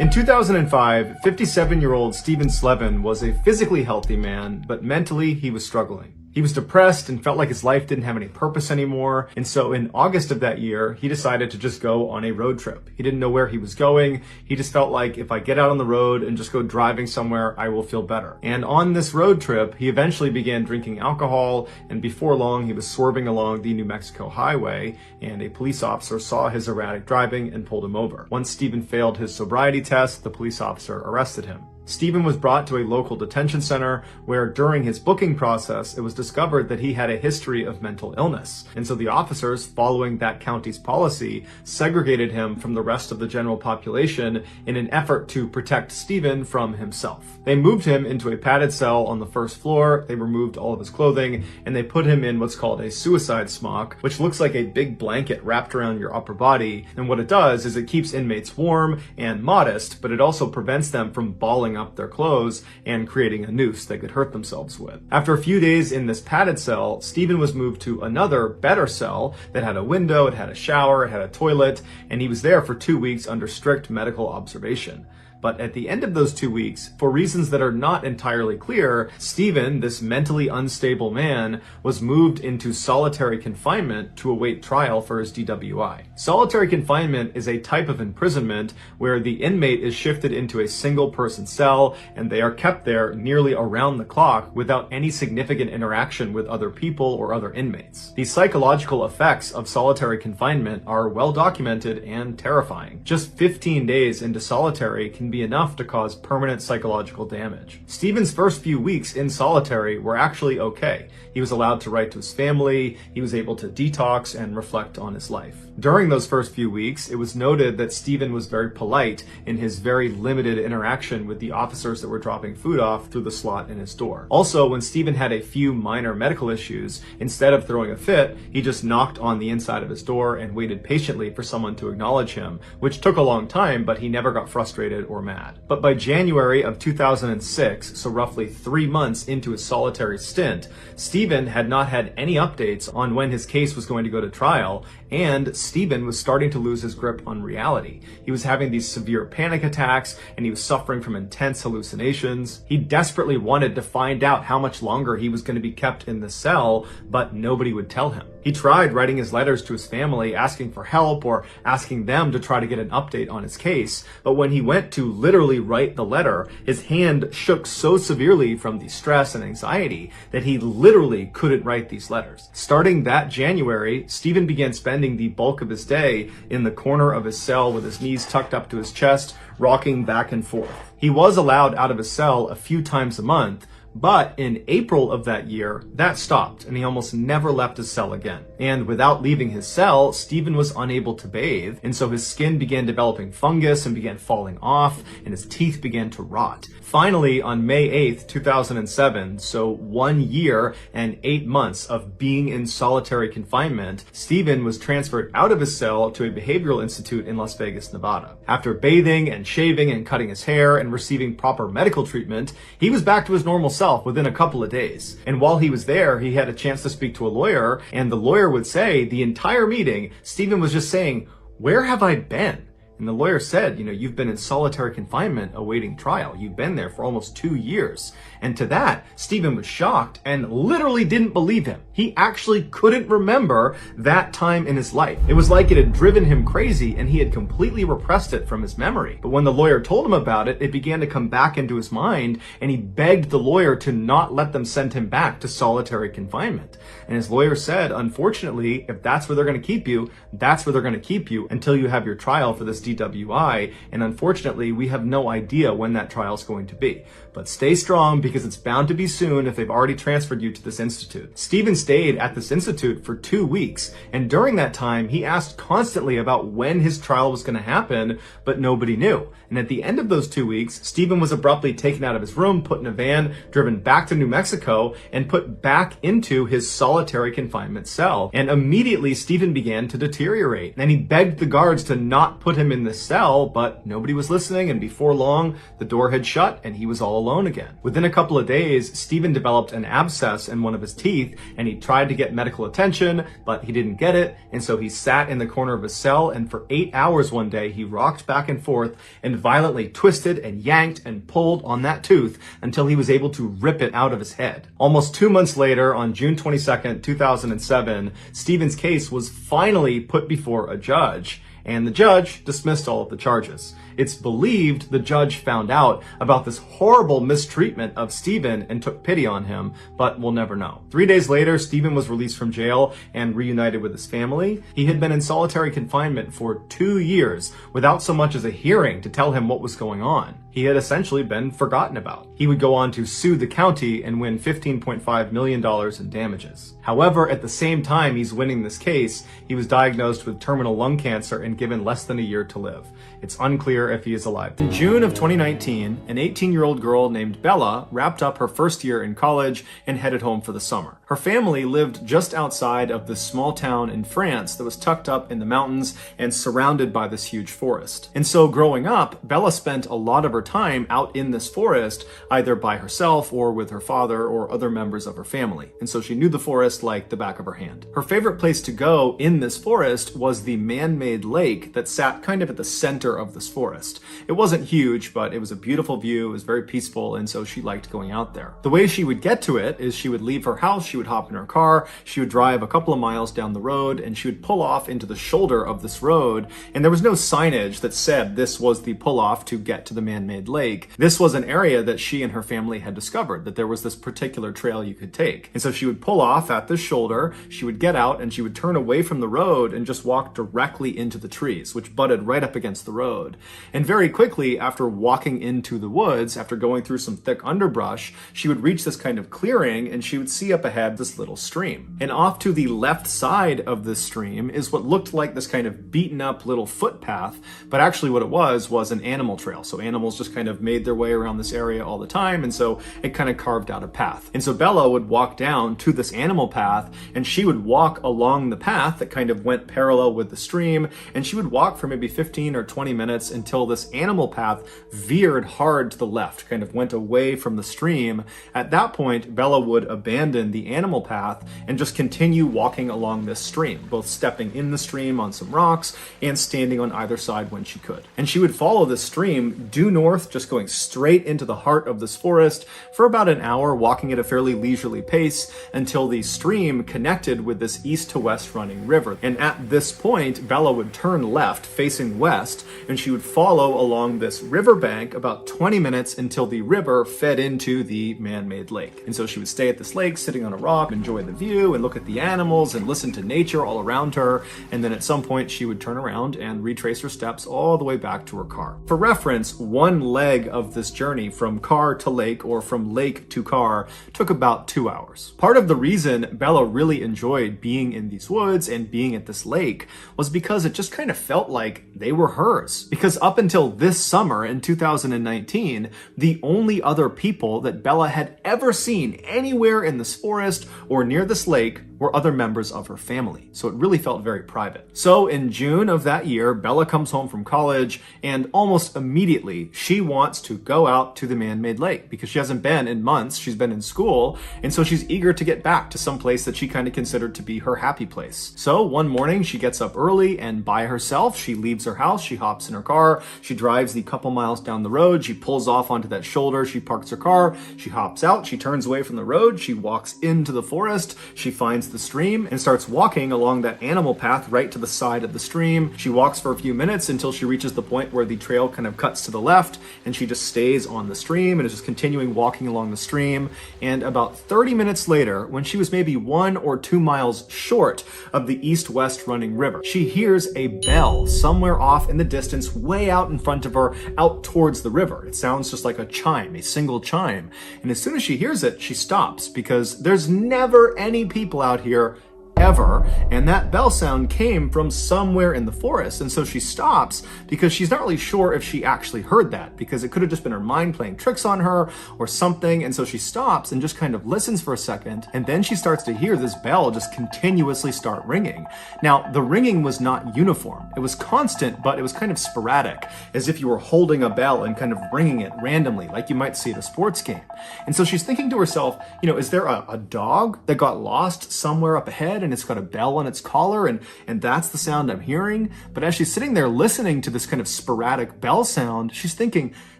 In 2005, 57-year-old Steven Slevin was a physically healthy man, but mentally he was struggling. He was depressed and felt like his life didn't have any purpose anymore, and so in August of that year, he decided to just go on a road trip. He didn't know where he was going. He just felt like if I get out on the road and just go driving somewhere, I will feel better. And on this road trip, he eventually began drinking alcohol, and before long, he was swerving along the New Mexico highway, and a police officer saw his erratic driving and pulled him over. Once Steven failed his sobriety test, the police officer arrested him. Steven was brought to a local detention center where during his booking process, it was discovered that he had a history of mental illness. And so the officers, following that county's policy, segregated him from the rest of the general population in an effort to protect Steven from himself. They moved him into a padded cell on the first floor, they removed all of his clothing, and they put him in what's called a suicide smock, which looks like a big blanket wrapped around your upper body. And what it does is it keeps inmates warm and modest, but it also prevents them from balling up their clothes and creating a noose they could hurt themselves with. After a few days in this padded cell, Steven was moved to another, better cell that had a window, it had a shower, it had a toilet, and he was there for 2 weeks under strict medical observation. But at the end of those 2 weeks, for reasons that are not entirely clear, Steven, this mentally unstable man, was moved into solitary confinement to await trial for his DWI. Solitary confinement is a type of imprisonment where the inmate is shifted into a single-person cell and they are kept there nearly around the clock without any significant interaction with other people or other inmates. The psychological effects of solitary confinement are well documented and terrifying. Just 15 days into solitary can be enough to cause permanent psychological damage. Steven's first few weeks in solitary were actually okay. He was allowed to write to his family, he was able to detox and reflect on his life. During those first few weeks, it was noted that Steven was very polite in his very limited interaction with the officers that were dropping food off through the slot in his door. Also, when Steven had a few minor medical issues, instead of throwing a fit, he just knocked on the inside of his door and waited patiently for someone to acknowledge him, which took a long time, but he never got frustrated or mad. But by January of 2006, so roughly 3 months into his solitary stint, Steven had not had any updates on when his case was going to go to trial, and Steven was starting to lose his grip on reality. He was having these severe panic attacks, and he was suffering from intense hallucinations. He desperately wanted to find out how much longer he was going to be kept in the cell, but nobody would tell him. He tried writing his letters to his family, asking for help or asking them to try to get an update on his case, but when he went to literally write the letter, his hand shook so severely from the stress and anxiety that he literally couldn't write these letters. Starting that January, Steven began spending the bulk of his day in the corner of his cell with his knees tucked up to his chest, rocking back and forth. He was allowed out of his cell a few times a month, But in April of that year, that stopped, and he almost never left his cell again. And without leaving his cell, Stephen was unable to bathe, and so his skin began developing fungus and began falling off, and his teeth began to rot. Finally, on May 8th, 2007, so 1 year and 8 months of being in solitary confinement, Stephen was transferred out of his cell to a behavioral institute in Las Vegas, Nevada. After bathing and shaving and cutting his hair and receiving proper medical treatment, he was back to his normal self within a couple of days. And while he was there, he had a chance to speak to a lawyer, and the lawyer would say the entire meeting, Stephen was just saying, "Where have I been?" And the lawyer said, you've been in solitary confinement awaiting trial. You've been there for almost 2 years. And to that, Stephen was shocked and literally didn't believe him. He actually couldn't remember that time in his life. It was like it had driven him crazy and he had completely repressed it from his memory. But when the lawyer told him about it, it began to come back into his mind, and he begged the lawyer to not let them send him back to solitary confinement. And his lawyer said, unfortunately, if that's where they're going to keep you, that's where they're going to keep you until you have your trial for this DWI, and unfortunately, we have no idea when that trial is going to be. But stay strong, because it's bound to be soon if they've already transferred you to this institute. Stephen stayed at this institute for 2 weeks, and during that time, he asked constantly about when his trial was going to happen, but nobody knew. And at the end of those 2 weeks, Stephen was abruptly taken out of his room, put in a van, driven back to New Mexico, and put back into his solitary confinement cell. And immediately, Stephen began to deteriorate. And he begged the guards to not put him in the cell, but nobody was listening, and before long, the door had shut and he was all alone again. Within a couple of days, Stephen developed an abscess in one of his teeth, and he tried to get medical attention, but he didn't get it, and so he sat in the corner of his cell, and for 8 hours one day, he rocked back and forth and violently twisted and yanked and pulled on that tooth until he was able to rip it out of his head. Almost 2 months later, on June 22nd, 2007, Stephen's case was finally put before a judge, and the judge dismissed all of the charges. It's believed the judge found out about this horrible mistreatment of Stephen and took pity on him, but we'll never know. 3 days later, Stephen was released from jail and reunited with his family. He had been in solitary confinement for 2 years without so much as a hearing to tell him what was going on. He had essentially been forgotten about. He would go on to sue the county and win $15.5 million in damages. However, at the same time he's winning this case, he was diagnosed with terminal lung cancer and given less than a year to live. It's unclear if he is alive. In June of 2019, an 18-year-old girl named Bella wrapped up her first year in college and headed home for the summer. Her family lived just outside of this small town in France that was tucked up in the mountains and surrounded by this huge forest. And so growing up, Bella spent a lot of her time out in this forest, either by herself or with her father or other members of her family. And so she knew the forest like the back of her hand. Her favorite place to go in this forest was the man-made lake that sat kind of at the center of this forest. It wasn't huge, but it was a beautiful view, it was very peaceful, and so she liked going out there. The way she would get to it is she would leave her house, she would hop in her car, she would drive a couple of miles down the road, and she would pull off into the shoulder of this road, and there was no signage that said this was the pull-off to get to the man-made lake. This was an area that she and her family had discovered, that there was this particular trail you could take. And so she would pull off at this shoulder, she would get out, and she would turn away from the road and just walk directly into the trees, which butted right up against the road. And very quickly, after walking into the woods, after going through some thick underbrush, she would reach this kind of clearing, and she would see up ahead this little stream. And off to the left side of this stream is what looked like this kind of beaten up little footpath, but actually what it was an animal trail. So animals just kind of made their way around this area all the time, and so it kind of carved out a path. And so Bella would walk down to this animal path, and she would walk along the path that kind of went parallel with the stream, and she would walk for maybe 15 or 20 minutes until this animal path veered hard to the left, kind of went away from the stream. At that point, Bella would abandon the animal path and just continue walking along this stream, both stepping in the stream on some rocks and standing on either side when she could. And she would follow this stream due north, just going straight into the heart of this forest for about an hour, walking at a fairly leisurely pace until the stream connected with this east to west running river. And at this point, Bella would turn turn left facing west, and she would follow along this riverbank about 20 minutes until the river fed into the man-made lake. And so she would stay at this lake, sitting on a rock, enjoy the view, and look at the animals, and listen to nature all around her. And then at some point, she would turn around and retrace her steps all the way back to her car. For reference, one leg of this journey from car to lake, or from lake to car, took about 2 hours. Part of the reason Bella really enjoyed being in these woods and being at this lake was because it just kind of felt like they were hers. Because up until this summer in 2019, the only other people that Bella had ever seen anywhere in this forest or near this lake were other members of her family. So it really felt very private. So in June of that year, Bella comes home from college, and almost immediately she wants to go out to the man-made lake because she hasn't been in months. She's been in school, and so she's eager to get back to some place that she kind of considered to be her happy place. So one morning she gets up early, and by herself, she leaves her house, she hops in her car, she drives the couple miles down the road, she pulls off onto that shoulder, she parks her car, she hops out, she turns away from the road, she walks into the forest, she finds the stream and starts walking along that animal path right to the side of the stream. She walks for a few minutes until she reaches the point where the trail kind of cuts to the left, and she just stays on the stream and is just continuing walking along the stream. And about 30 minutes later, when she was maybe 1 or 2 miles short of the east-west running river, she hears a bell somewhere off in the distance, way out in front of her, out towards the river. It sounds just like a chime, a single chime. And as soon as she hears it, she stops, because there's never any people out here ever, and that bell sound came from somewhere in the forest. And so she stops because she's not really sure if she actually heard that, because it could have just been her mind playing tricks on her or something. And so she stops and just kind of listens for a second, and then she starts to hear this bell just continuously start ringing. Now, the ringing was not uniform. It was constant, but it was kind of sporadic, as if you were holding a bell and kind of ringing it randomly, like you might see at a sports game. And so she's thinking to herself, is there a dog that got lost somewhere up ahead, and it's got a bell on its collar, and that's the sound I'm hearing? But as she's sitting there listening to this kind of sporadic bell sound, she's thinking,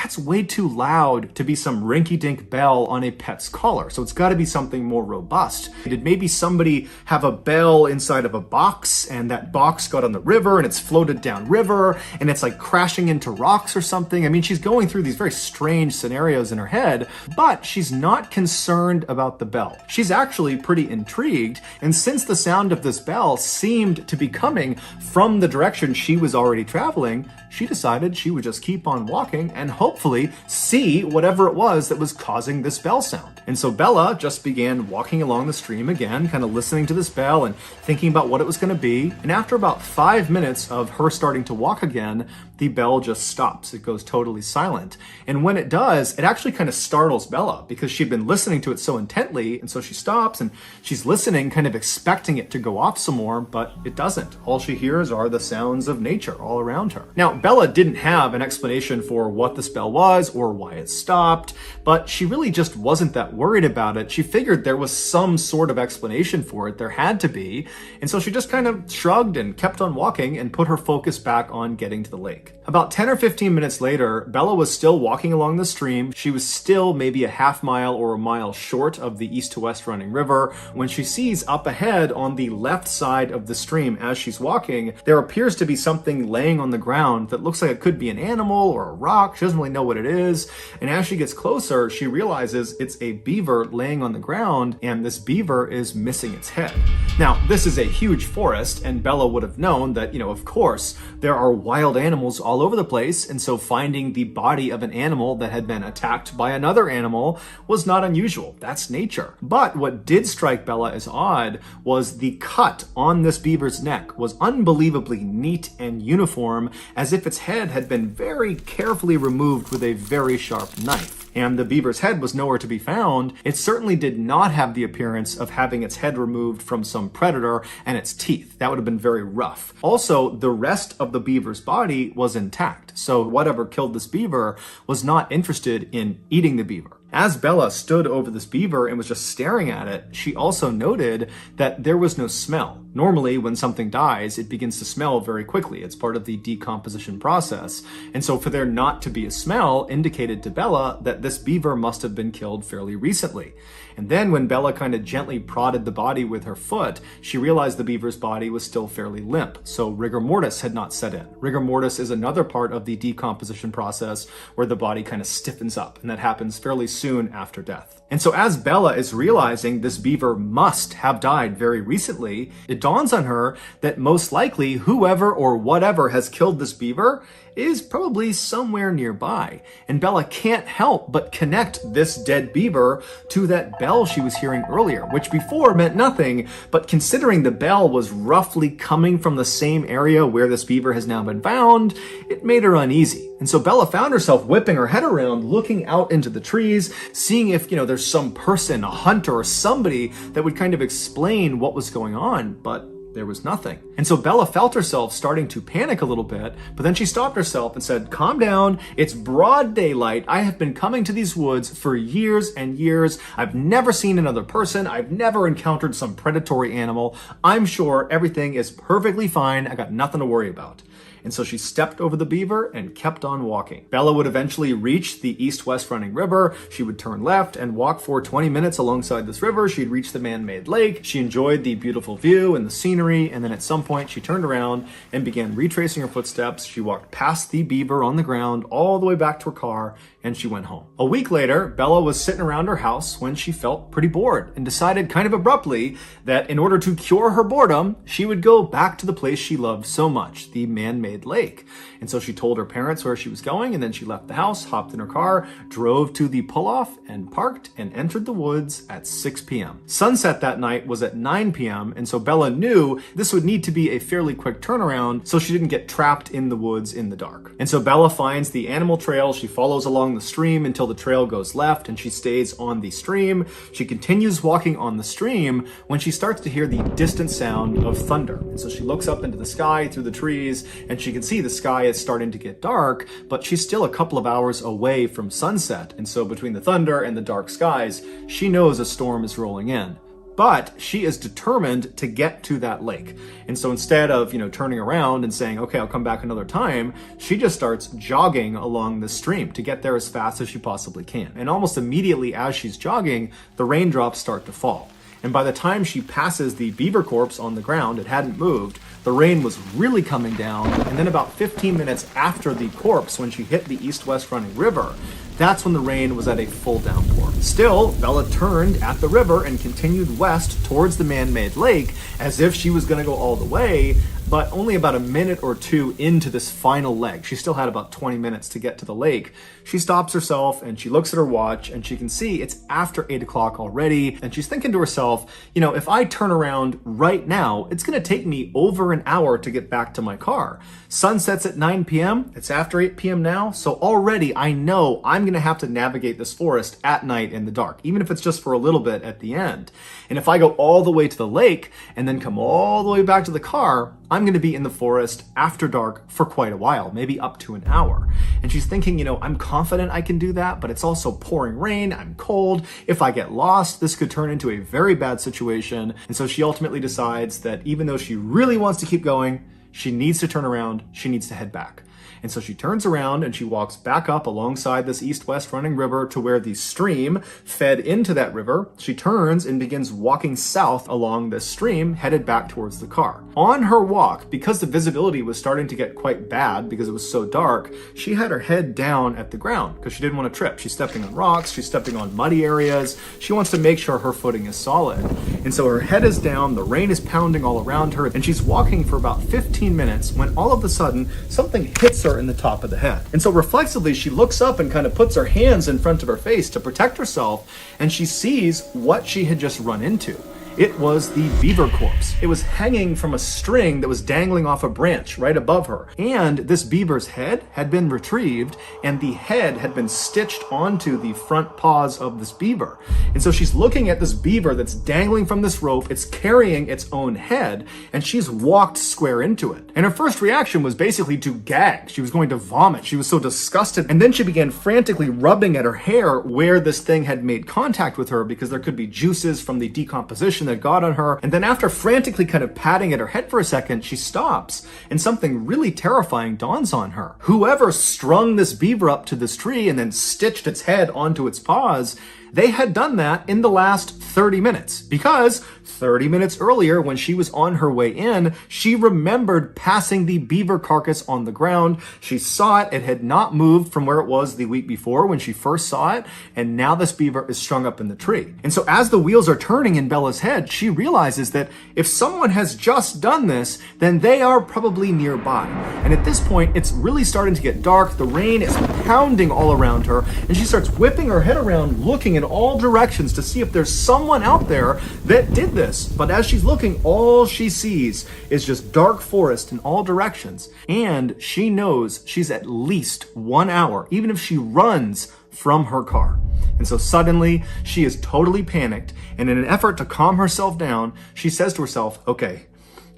that's way too loud to be some rinky-dink bell on a pet's collar. So it's got to be something more robust. Did maybe somebody have a bell inside of a box, and that box got on the river and it's floated down river and it's like crashing into rocks or something? I mean, she's going through these very strange scenarios in her head, but she's not concerned about the bell. She's actually pretty intrigued. And since the sound of this bell seemed to be coming from the direction she was already traveling, she decided she would just keep on walking and hopefully see whatever it was that was causing this bell sound. And so Bella just began walking along the stream again, kind of listening to this bell and thinking about what it was going to be. And after about 5 minutes of her starting to walk again, the bell just stops. It goes totally silent. And when it does, it actually kind of startles Bella, because she'd been listening to it so intently. And so she stops and she's listening, kind of expecting it to go off some more, but it doesn't. All she hears are the sounds of nature all around her. Now, Bella didn't have an explanation for what this bell was or why it stopped, but she really just wasn't that worried about it. She figured there was some sort of explanation for it. There had to be. And so she just kind of shrugged and kept on walking and put her focus back on getting to the lake. About 10 or 15 minutes later, Bella was still walking along the stream. She was still maybe a half mile or a mile short of the east to west running river when she sees up ahead on the left side of the stream, as she's walking, there appears to be something laying on the ground that looks like it could be an animal or a rock. She doesn't really know what it is. And as she gets closer, she realizes it's a beaver laying on the ground, and this beaver is missing its head. Now, this is a huge forest, and Bella would have known that, of course, there are wild animals all over the place, and so finding the body of an animal that had been attacked by another animal was not unusual. That's nature. But what did strike Bella as odd was the cut on this beaver's neck was unbelievably neat and uniform, as if its head had been very carefully removed with a very sharp knife. And the beaver's head was nowhere to be found. It certainly did not have the appearance of having its head removed from some predator and its teeth. That would have been very rough. Also, the rest of the beaver's body was intact. So whatever killed this beaver was not interested in eating the beaver. As Bella stood over this beaver and was just staring at it, she also noted that there was no smell. Normally, when something dies, it begins to smell very quickly. It's part of the decomposition process. And so for there not to be a smell indicated to Bella that this beaver must have been killed fairly recently. And then when Bella kind of gently prodded the body with her foot, she realized the beaver's body was still fairly limp, so rigor mortis had not set in. Rigor mortis is another part of the decomposition process where the body kind of stiffens up, and that happens fairly soon after death. And so as Bella is realizing this beaver must have died very recently, it dawns on her that most likely whoever or whatever has killed this beaver is probably somewhere nearby. And Bella can't help but connect this dead beaver to that bell she was hearing earlier, which before meant nothing, but considering the bell was roughly coming from the same area where this beaver has now been found, it made her uneasy. And so Bella found herself whipping her head around, looking out into the trees, seeing if, there's some person, a hunter or somebody that would kind of explain what was going on, but there was nothing. And so Bella felt herself starting to panic a little bit, but then she stopped herself and said, "Calm down. It's broad daylight. I have been coming to these woods for years and years. I've never seen another person. I've never encountered some predatory animal. I'm sure everything is perfectly fine. I got nothing to worry about." And so she stepped over the beaver and kept on walking. Bella would eventually reach the east-west running river. She would turn left and walk for 20 minutes alongside this river. She'd reach the man-made lake. She enjoyed the beautiful view and the scenery. And then at some point she turned around and began retracing her footsteps. She walked past the beaver on the ground all the way back to her car, and she went home. A week later, Bella was sitting around her house when she felt pretty bored and decided kind of abruptly that in order to cure her boredom, she would go back to the place she loved so much, the man-made lake. And so she told her parents where she was going, and then she left the house, hopped in her car, drove to the pull-off and parked and entered the woods at 6 p.m. Sunset that night was at 9 p.m. and so Bella knew this would need to be a fairly quick turnaround so she didn't get trapped in the woods in the dark. And so Bella finds the animal trail. She follows along the stream until the trail goes left and she stays on the stream. She continues walking on the stream when she starts to hear the distant sound of thunder. And so she looks up into the sky through the trees and she can see the sky is starting to get dark, but she's still a couple of hours away from sunset. And so between the thunder and the dark skies, she knows a storm is rolling in. But she is determined to get to that lake. And so instead of, turning around and saying, okay, I'll come back another time, she just starts jogging along the stream to get there as fast as she possibly can. And almost immediately as she's jogging, the raindrops start to fall. And by the time she passes the beaver corpse on the ground, it hadn't moved, the rain was really coming down. And then about 15 minutes after the corpse, when she hit the east-west running river, that's when the rain was at a full downpour. Still, Bella turned at the river and continued west towards the man-made lake as if she was going to go all the way, but only about a minute or two into this final leg. She still had about 20 minutes to get to the lake. She stops herself and she looks at her watch and she can see it's after 8 o'clock already. And she's thinking to herself, if I turn around right now, it's going to take me over an hour to get back to my car. Sunsets at 9 p.m. It's after 8 p.m. now. So already I know I'm going to have to navigate this forest at night in the dark, even if it's just for a little bit at the end. And if I go all the way to the lake and then come all the way back to the car, I'm going to be in the forest after dark for quite a while, maybe up to an hour. And she's thinking, I'm confident I can do that, but it's also pouring rain, I'm cold. If I get lost, this could turn into a very bad situation. And so she ultimately decides that even though she really wants to keep going, she needs to turn around, she needs to head back. And so she turns around and she walks back up alongside this east-west running river to where the stream fed into that river. She turns and begins walking south along this stream, headed back towards the car. On her walk, because the visibility was starting to get quite bad because it was so dark, she had her head down at the ground because she didn't want to trip. She's stepping on rocks, she's stepping on muddy areas. She wants to make sure her footing is solid. And so her head is down, the rain is pounding all around her, and she's walking for about 15 minutes when all of a sudden something hits her in the top of the head. And so reflexively, she looks up and kind of puts her hands in front of her face to protect herself, and she sees what she had just run into. It was the beaver corpse. It was hanging from a string that was dangling off a branch right above her. And this beaver's head had been retrieved and the head had been stitched onto the front paws of this beaver. And so she's looking at this beaver that's dangling from this rope. It's carrying its own head and she's walked square into it. And her first reaction was basically to gag. She was going to vomit. She was so disgusted. And then she began frantically rubbing at her hair where this thing had made contact with her because there could be juices from the decomposition that got on her. And then after frantically kind of patting at her head for a second, she stops and something really terrifying dawns on her. Whoever strung this beaver up to this tree and then stitched its head onto its paws, they had done that in the last 30 minutes, because 30 minutes earlier, when she was on her way in, she remembered passing the beaver carcass on the ground. She saw it. It had not moved from where it was the week before when she first saw it, and now this beaver is strung up in the tree. And so as the wheels are turning in Bella's head, she realizes that if someone has just done this, then they are probably nearby. And at this point, it's really starting to get dark. The rain is pounding all around her, and she starts whipping her head around, looking in all directions to see if there's someone out there that did this. But as she's looking, all she sees is just dark forest in all directions. And she knows she's at least 1 hour, even if she runs from her car. And so suddenly she is totally panicked. And in an effort to calm herself down, she says to herself, okay,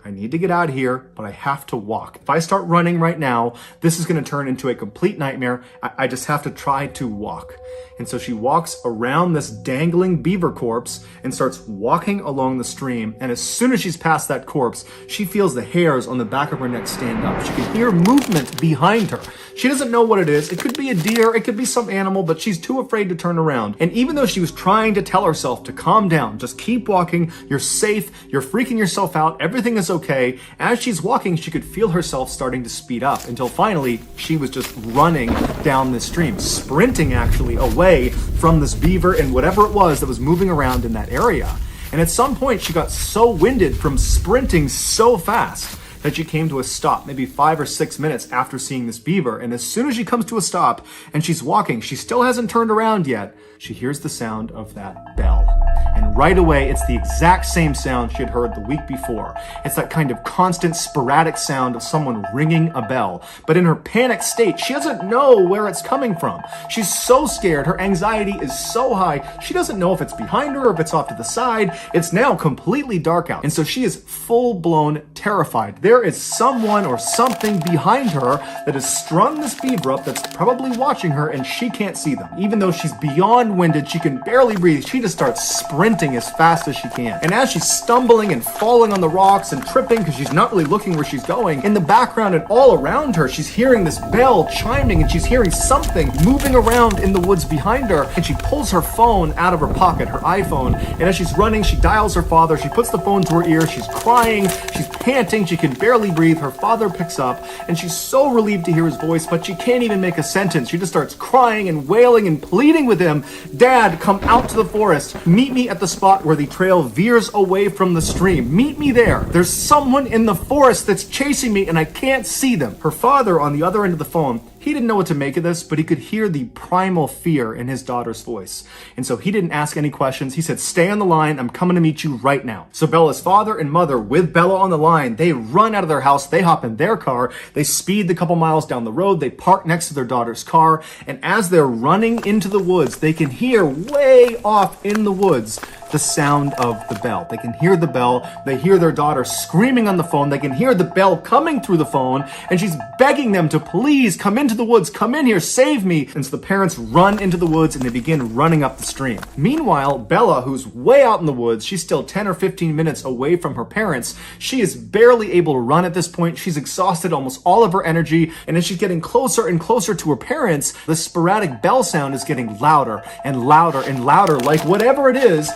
I need to get out of here, but I have to walk. If I start running right now, this is going to turn into a complete nightmare. I just have to try to walk. And so she walks around this dangling beaver corpse and starts walking along the stream. And as soon as she's past that corpse, she feels the hairs on the back of her neck stand up. She can hear movement behind her. She doesn't know what it is. It could be a deer, it could be some animal, but she's too afraid to turn around. And even though she was trying to tell herself to calm down, just keep walking, you're safe, you're freaking yourself out, everything is okay, as she's walking, she could feel herself starting to speed up until finally she was just running down the stream, sprinting actually away from this beaver and whatever it was that was moving around in that area. And at some point, she got so winded from sprinting so fast that she came to a stop, maybe 5 or 6 minutes after seeing this beaver. And as soon as she comes to a stop and she's walking, she still hasn't turned around yet, she hears the sound of that bell. And right away, it's the exact same sound she had heard the week before. It's that kind of constant, sporadic sound of someone ringing a bell. But in her panic state, she doesn't know where it's coming from. She's so scared. Her anxiety is so high. She doesn't know if it's behind her or if it's off to the side. It's now completely dark out. And so she is full-blown terrified. There is someone or something behind her that has strung this beaver up that's probably watching her, and she can't see them. Even though she's beyond winded, she can barely breathe, she just starts sprinting as fast as she can. And as she's stumbling and falling on the rocks and tripping because she's not really looking where she's going, in the background and all around her, she's hearing this bell chiming and she's hearing something moving around in the woods behind her. And she pulls her phone out of her pocket, her iPhone, and as she's running, she dials her father. She puts the phone to her ear. She's crying, she's panting, she can barely breathe. Her father picks up and she's so relieved to hear his voice, but she can't even make a sentence. She just starts crying and wailing and pleading with him, Dad, come out to the forest. Meet me at the spot where the trail veers away from the stream. Meet me there. There's someone in the forest that's chasing me and I can't see them. Her father on the other end of the phone, he didn't know what to make of this, but he could hear the primal fear in his daughter's voice. And so he didn't ask any questions. He said, stay on the line. I'm coming to meet you right now. So Bella's father and mother, with Bella on the line, they run out of their house. They hop in their car. They speed the couple miles down the road. They park next to their daughter's car. And as they're running into the woods, they can hear way off in the woods the sound of the bell. They can hear the bell. They hear their daughter screaming on the phone. They can hear the bell coming through the phone, and she's begging them to please come into the woods, come in here, save me. And so the parents run into the woods and they begin running up the stream. Meanwhile, Bella, who's way out in the woods, she's still 10 or 15 minutes away from her parents. She is barely able to run at this point. She's exhausted almost all of her energy. And as she's getting closer and closer to her parents, the sporadic bell sound is getting louder and louder and louder, like whatever it is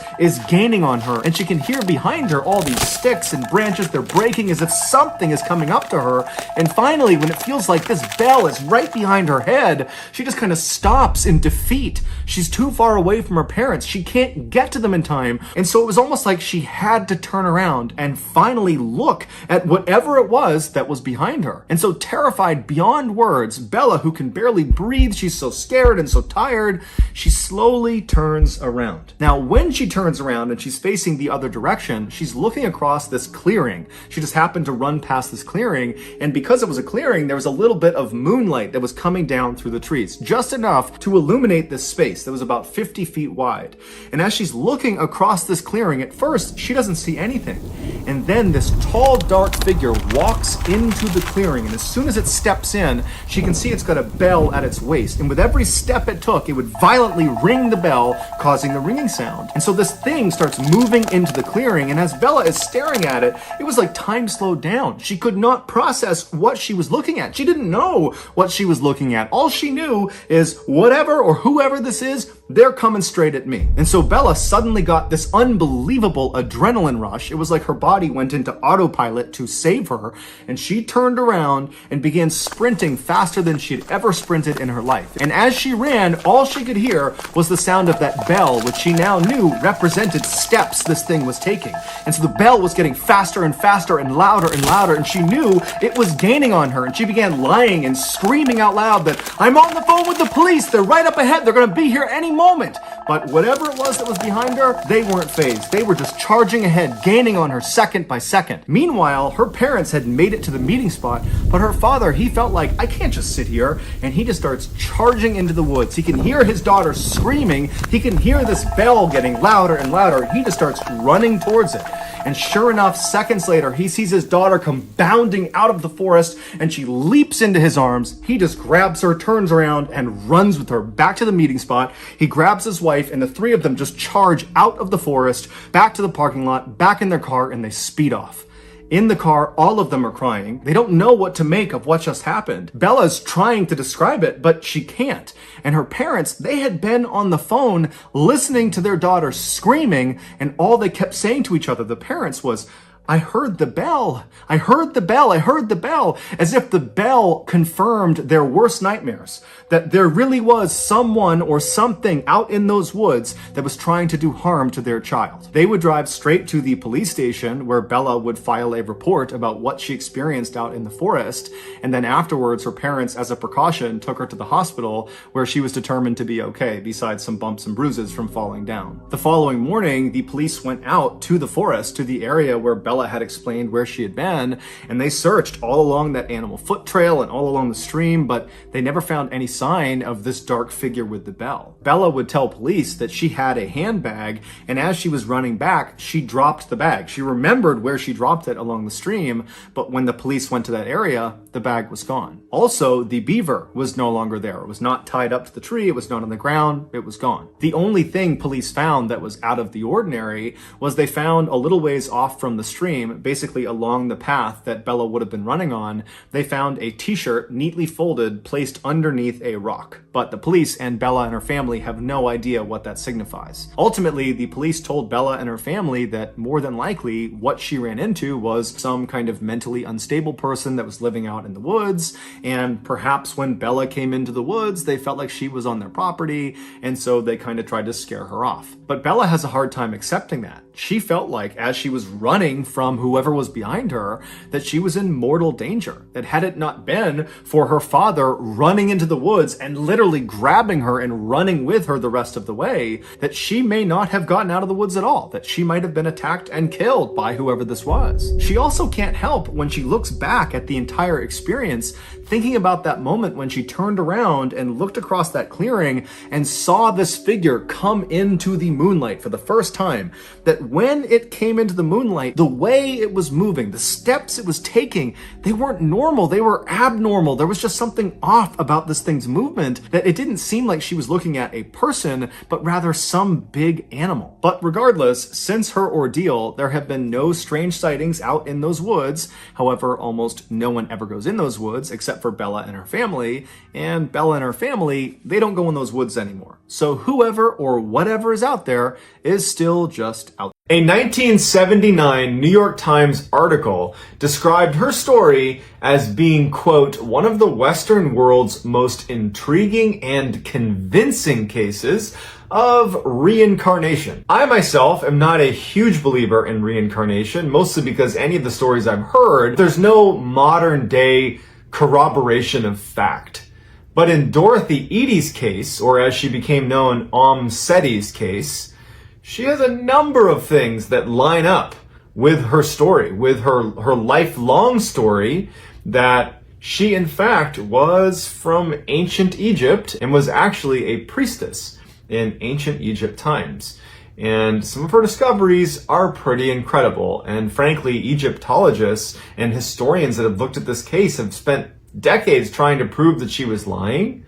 gaining on her. And she can hear behind her all these sticks and branches. They're breaking as if something is coming up to her. And finally, when it feels like this bell is right behind her head, she just kind of stops in defeat. She's too far away from her parents. She can't get to them in time. And so it was almost like she had to turn around and finally look at whatever it was that was behind her. And so terrified beyond words, Bella, who can barely breathe, she's so scared and so tired, she slowly turns around. Now, when she turns around and she's facing the other direction, she's looking across this clearing. She just happened to run past this clearing, and because it was a clearing, there was a little bit of moonlight that was coming down through the trees, just enough to illuminate this space that was about 50 feet wide. And as she's looking across this clearing, at first, she doesn't see anything. And then this tall, dark figure walks into the clearing, and as soon as it steps in, she can see it's got a bell at its waist. And with every step it took, it would violently ring the bell, causing the ringing sound. And so this thing starts moving into the clearing, and as Bella is staring at it, it was like time slowed down. She could not process what she was looking at. She didn't know what she was looking at. All she knew is whatever or whoever this is they're coming straight at me. And so Bella suddenly got this unbelievable adrenaline rush. It was like her body went into autopilot to save her, and she turned around and began sprinting faster than she'd ever sprinted in her life. And as she ran, all she could hear was the sound of that bell, which she now knew represented steps this thing was taking. And so the bell was getting faster and faster and louder, and she knew it was gaining on her, and she began lying and screaming out loud that, "I'm on the phone with the police, they're right up ahead, they're gonna be here any moment." But whatever it was that was behind her, they weren't fazed. They were just charging ahead, gaining on her second by second. Meanwhile, her parents had made it to the meeting spot, but her father, he felt like, I can't just sit here, and he just starts charging into the woods. He can hear his daughter screaming, he can hear this bell getting louder and louder, and he just starts running towards it. And sure enough, seconds later, he sees his daughter come bounding out of the forest, and she leaps into his arms. He just grabs her, turns around, and runs with her back to the meeting spot. He grabs his wife, and the three of them just charge out of the forest, back to the parking lot, back in their car, and they speed off. In the car, all of them are crying. They don't know what to make of what just happened. Bella's trying to describe it, but she can't. And her parents, they had been on the phone listening to their daughter screaming, and all they kept saying to each other, the parents, was, "I heard the bell. I heard the bell. I heard the bell," as if the bell confirmed their worst nightmares, that there really was someone or something out in those woods that was trying to do harm to their child. They would drive straight to the police station where Bella would file a report about what she experienced out in the forest, and then afterwards her parents, as a precaution, took her to the hospital where she was determined to be okay, besides some bumps and bruises from falling down. The following morning, the police went out to the forest, to the area where Bella had explained where she had been, and they searched all along that animal foot trail and all along the stream, but they never found any sign of this dark figure with the bell. Bella would tell police that she had a handbag, and as she was running back, she dropped the bag. She remembered where she dropped it along the stream, but when the police went to that area, the bag was gone. Also, the beaver was no longer there. It was not tied up to the tree, it was not on the ground, it was gone. The only thing police found that was out of the ordinary was they found a little ways off from the stream, basically along the path that Bella would have been running on, they found a t-shirt neatly folded placed underneath a rock. But the police and Bella and her family have no idea what that signifies. Ultimately, the police told Bella and her family that more than likely what she ran into was some kind of mentally unstable person that was living out in the woods, and perhaps when Bella came into the woods, they felt like she was on their property, and so they kind of tried to scare her off. But Bella has a hard time accepting that. She felt like, as she was running from whoever was behind her, that she was in mortal danger. That had it not been for her father running into the woods and literally grabbing her and running with her the rest of the way, that she may not have gotten out of the woods at all, that she might have been attacked and killed by whoever this was. She also can't help, when she looks back at the entire experience, thinking about that moment when she turned around and looked across that clearing and saw this figure come into the moonlight for the first time, that when it came into the moonlight, the way it was moving, the steps it was taking, they weren't normal, they were abnormal. There was just something off about this thing's movement, that it didn't seem like she was looking at a person, but rather some big animal. But regardless, since her ordeal, there have been no strange sightings out in those woods. However, almost no one ever goes in those woods except for Bella and her family, and Bella and her family, they don't go in those woods anymore. So whoever or whatever is out there is still just out there. A 1979 New York Times article described her story as being, quote, one of the Western world's most intriguing and convincing cases of reincarnation. I myself am not a huge believer in reincarnation, mostly because any of the stories I've heard, there's no modern day corroboration of fact. But in Dorothy Eady's case, or as she became known, Setti's case, she has a number of things that line up with her story, with her lifelong story, that she in fact was from ancient Egypt and was actually a priestess in ancient Egypt times. And some of her discoveries are pretty incredible. And frankly, Egyptologists and historians that have looked at this case have spent decades trying to prove that she was lying,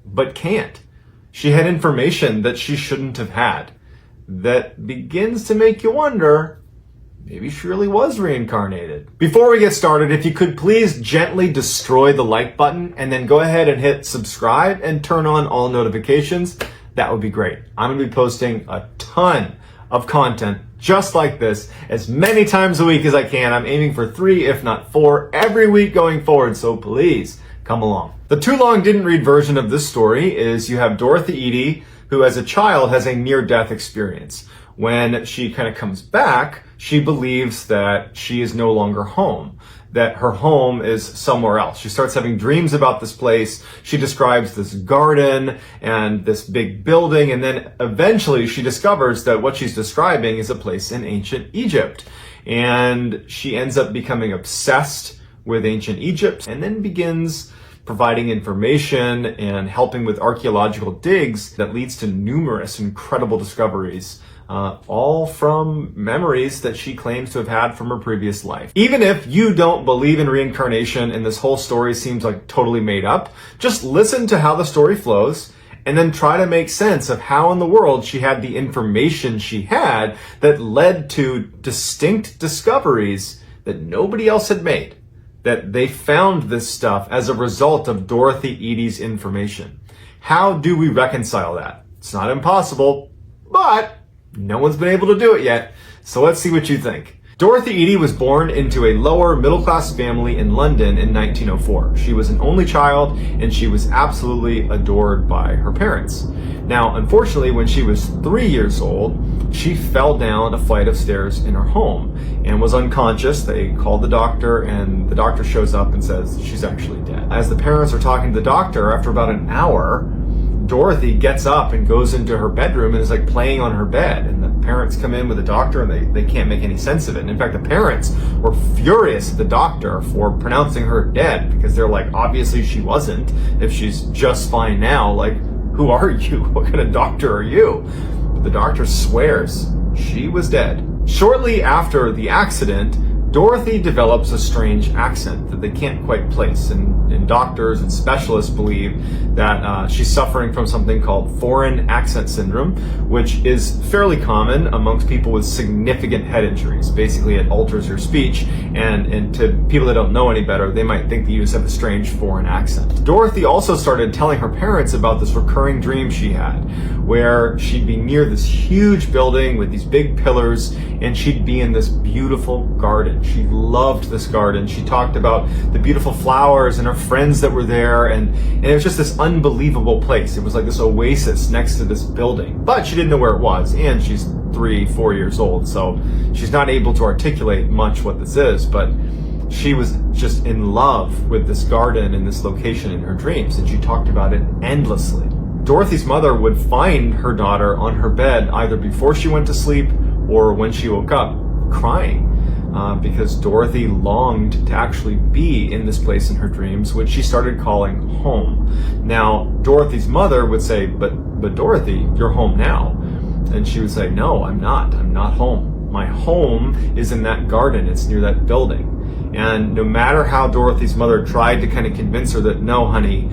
but can't. She had information that she shouldn't have had that begins to make you wonder, maybe she really was reincarnated. Before we get started, if you could please gently destroy the like button and then go ahead and hit subscribe and turn on all notifications. that would be great. I'm going to be posting a ton of content just like this as many times a week as I can. I'm aiming for 3, if not 4, every week going forward, so please come along. The too long didn't read version of this story is you have Dorothy Eady, who as a child has a near-death experience. When she kind of comes back, she believes that she is no longer home, that her home is somewhere else. She starts having dreams about this place. She describes this garden and this big building, and then eventually she discovers that what she's describing is a place in ancient Egypt. And she ends up becoming obsessed with ancient Egypt and then begins providing information and helping with archaeological digs that leads to numerous incredible discoveries, all from memories that she claims to have had from her previous life. Even if you don't believe in reincarnation and this whole story seems like totally made up, just listen to how the story flows and then try to make sense of how in the world she had the information she had that led to distinct discoveries that nobody else had made. That they found this stuff as a result of Dorothy Eady's information. How do we reconcile that? It's not impossible, but no one's been able to do it yet. So let's see what you think. Dorothy Eady was born into a lower middle-class family in London in 1904. She was an only child, and she was absolutely adored by her parents. Now, unfortunately, when she was 3 years old, she fell down a flight of stairs in her home and was unconscious. They called the doctor, and the doctor shows up and says she's actually dead. As the parents are talking to the doctor, after about an hour, Dorothy gets up and goes into her bedroom and is like playing on her bed. And the parents come in with the doctor and they can't make any sense of it. And in fact, the parents were furious at the doctor for pronouncing her dead because they're like, obviously she wasn't. If she's just fine now, like, who are you? What kind of doctor are you? But the doctor swears she was dead. Shortly after the accident, Dorothy develops a strange accent that they can't quite place, and doctors and specialists believe that she's suffering from something called foreign accent syndrome, which is fairly common amongst people with significant head injuries. Basically, it alters your speech, and to people that don't know any better, they might think that you just have a strange foreign accent. Dorothy also started telling her parents about this recurring dream she had, where she'd be near this huge building with these big pillars, and she'd be in this beautiful garden. She loved this garden. She talked about the beautiful flowers and her friends that were there, and it was just this unbelievable place. It was like this oasis next to this building, but she didn't know where it was, and she's 3-4 years old, so she's not able to articulate much what this is, but she was just in love with this garden and this location in her dreams, and she talked about it endlessly. Dorothy's mother would find her daughter on her bed either before she went to sleep or when she woke up crying. Because Dorothy longed to actually be in this place in her dreams, which she started calling home. Now, Dorothy's mother would say, but Dorothy, you're home now. And she would say, no, I'm not home. My home is in that garden. It's near that building. And no matter how Dorothy's mother tried to kind of convince her that, no, honey,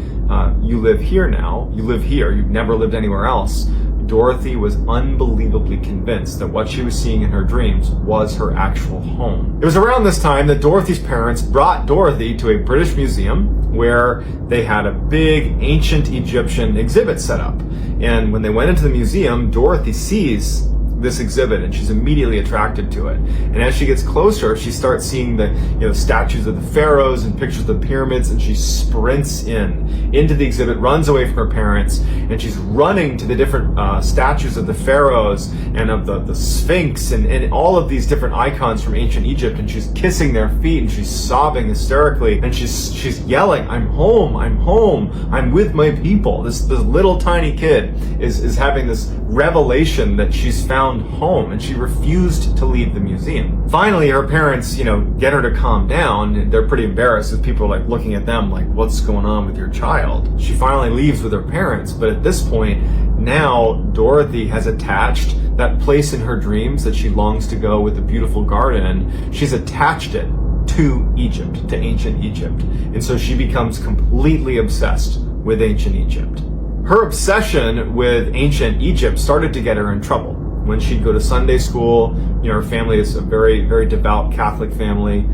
you live here now. You live here. You've never lived anywhere else. Dorothy was unbelievably convinced that what she was seeing in her dreams was her actual home. It was around this time that Dorothy's parents brought Dorothy to a British museum where they had a big ancient Egyptian exhibit set up. And when they went into the museum, Dorothy sees this exhibit and she's immediately attracted to it. And as she gets closer, she starts seeing the statues of the pharaohs and pictures of the pyramids, and she sprints into the exhibit, runs away from her parents, and she's running to the different statues of the pharaohs and of the Sphinx and all of these different icons from ancient Egypt, and she's kissing their feet and she's sobbing hysterically, and she's yelling, I'm home, I'm with my people. This little tiny kid is having this revelation that she's found home, and she refused to leave the museum. Finally, her parents, get her to calm down. They're pretty embarrassed as people are like looking at them like, what's going on with your child? She finally leaves with her parents, but at this point, now Dorothy has attached that place in her dreams that she longs to go with the beautiful garden. She's attached it to Egypt, to ancient Egypt. And so she becomes completely obsessed with ancient Egypt. Her obsession with ancient Egypt started to get her in trouble. When she'd go to Sunday school, her family is a very, very devout Catholic family.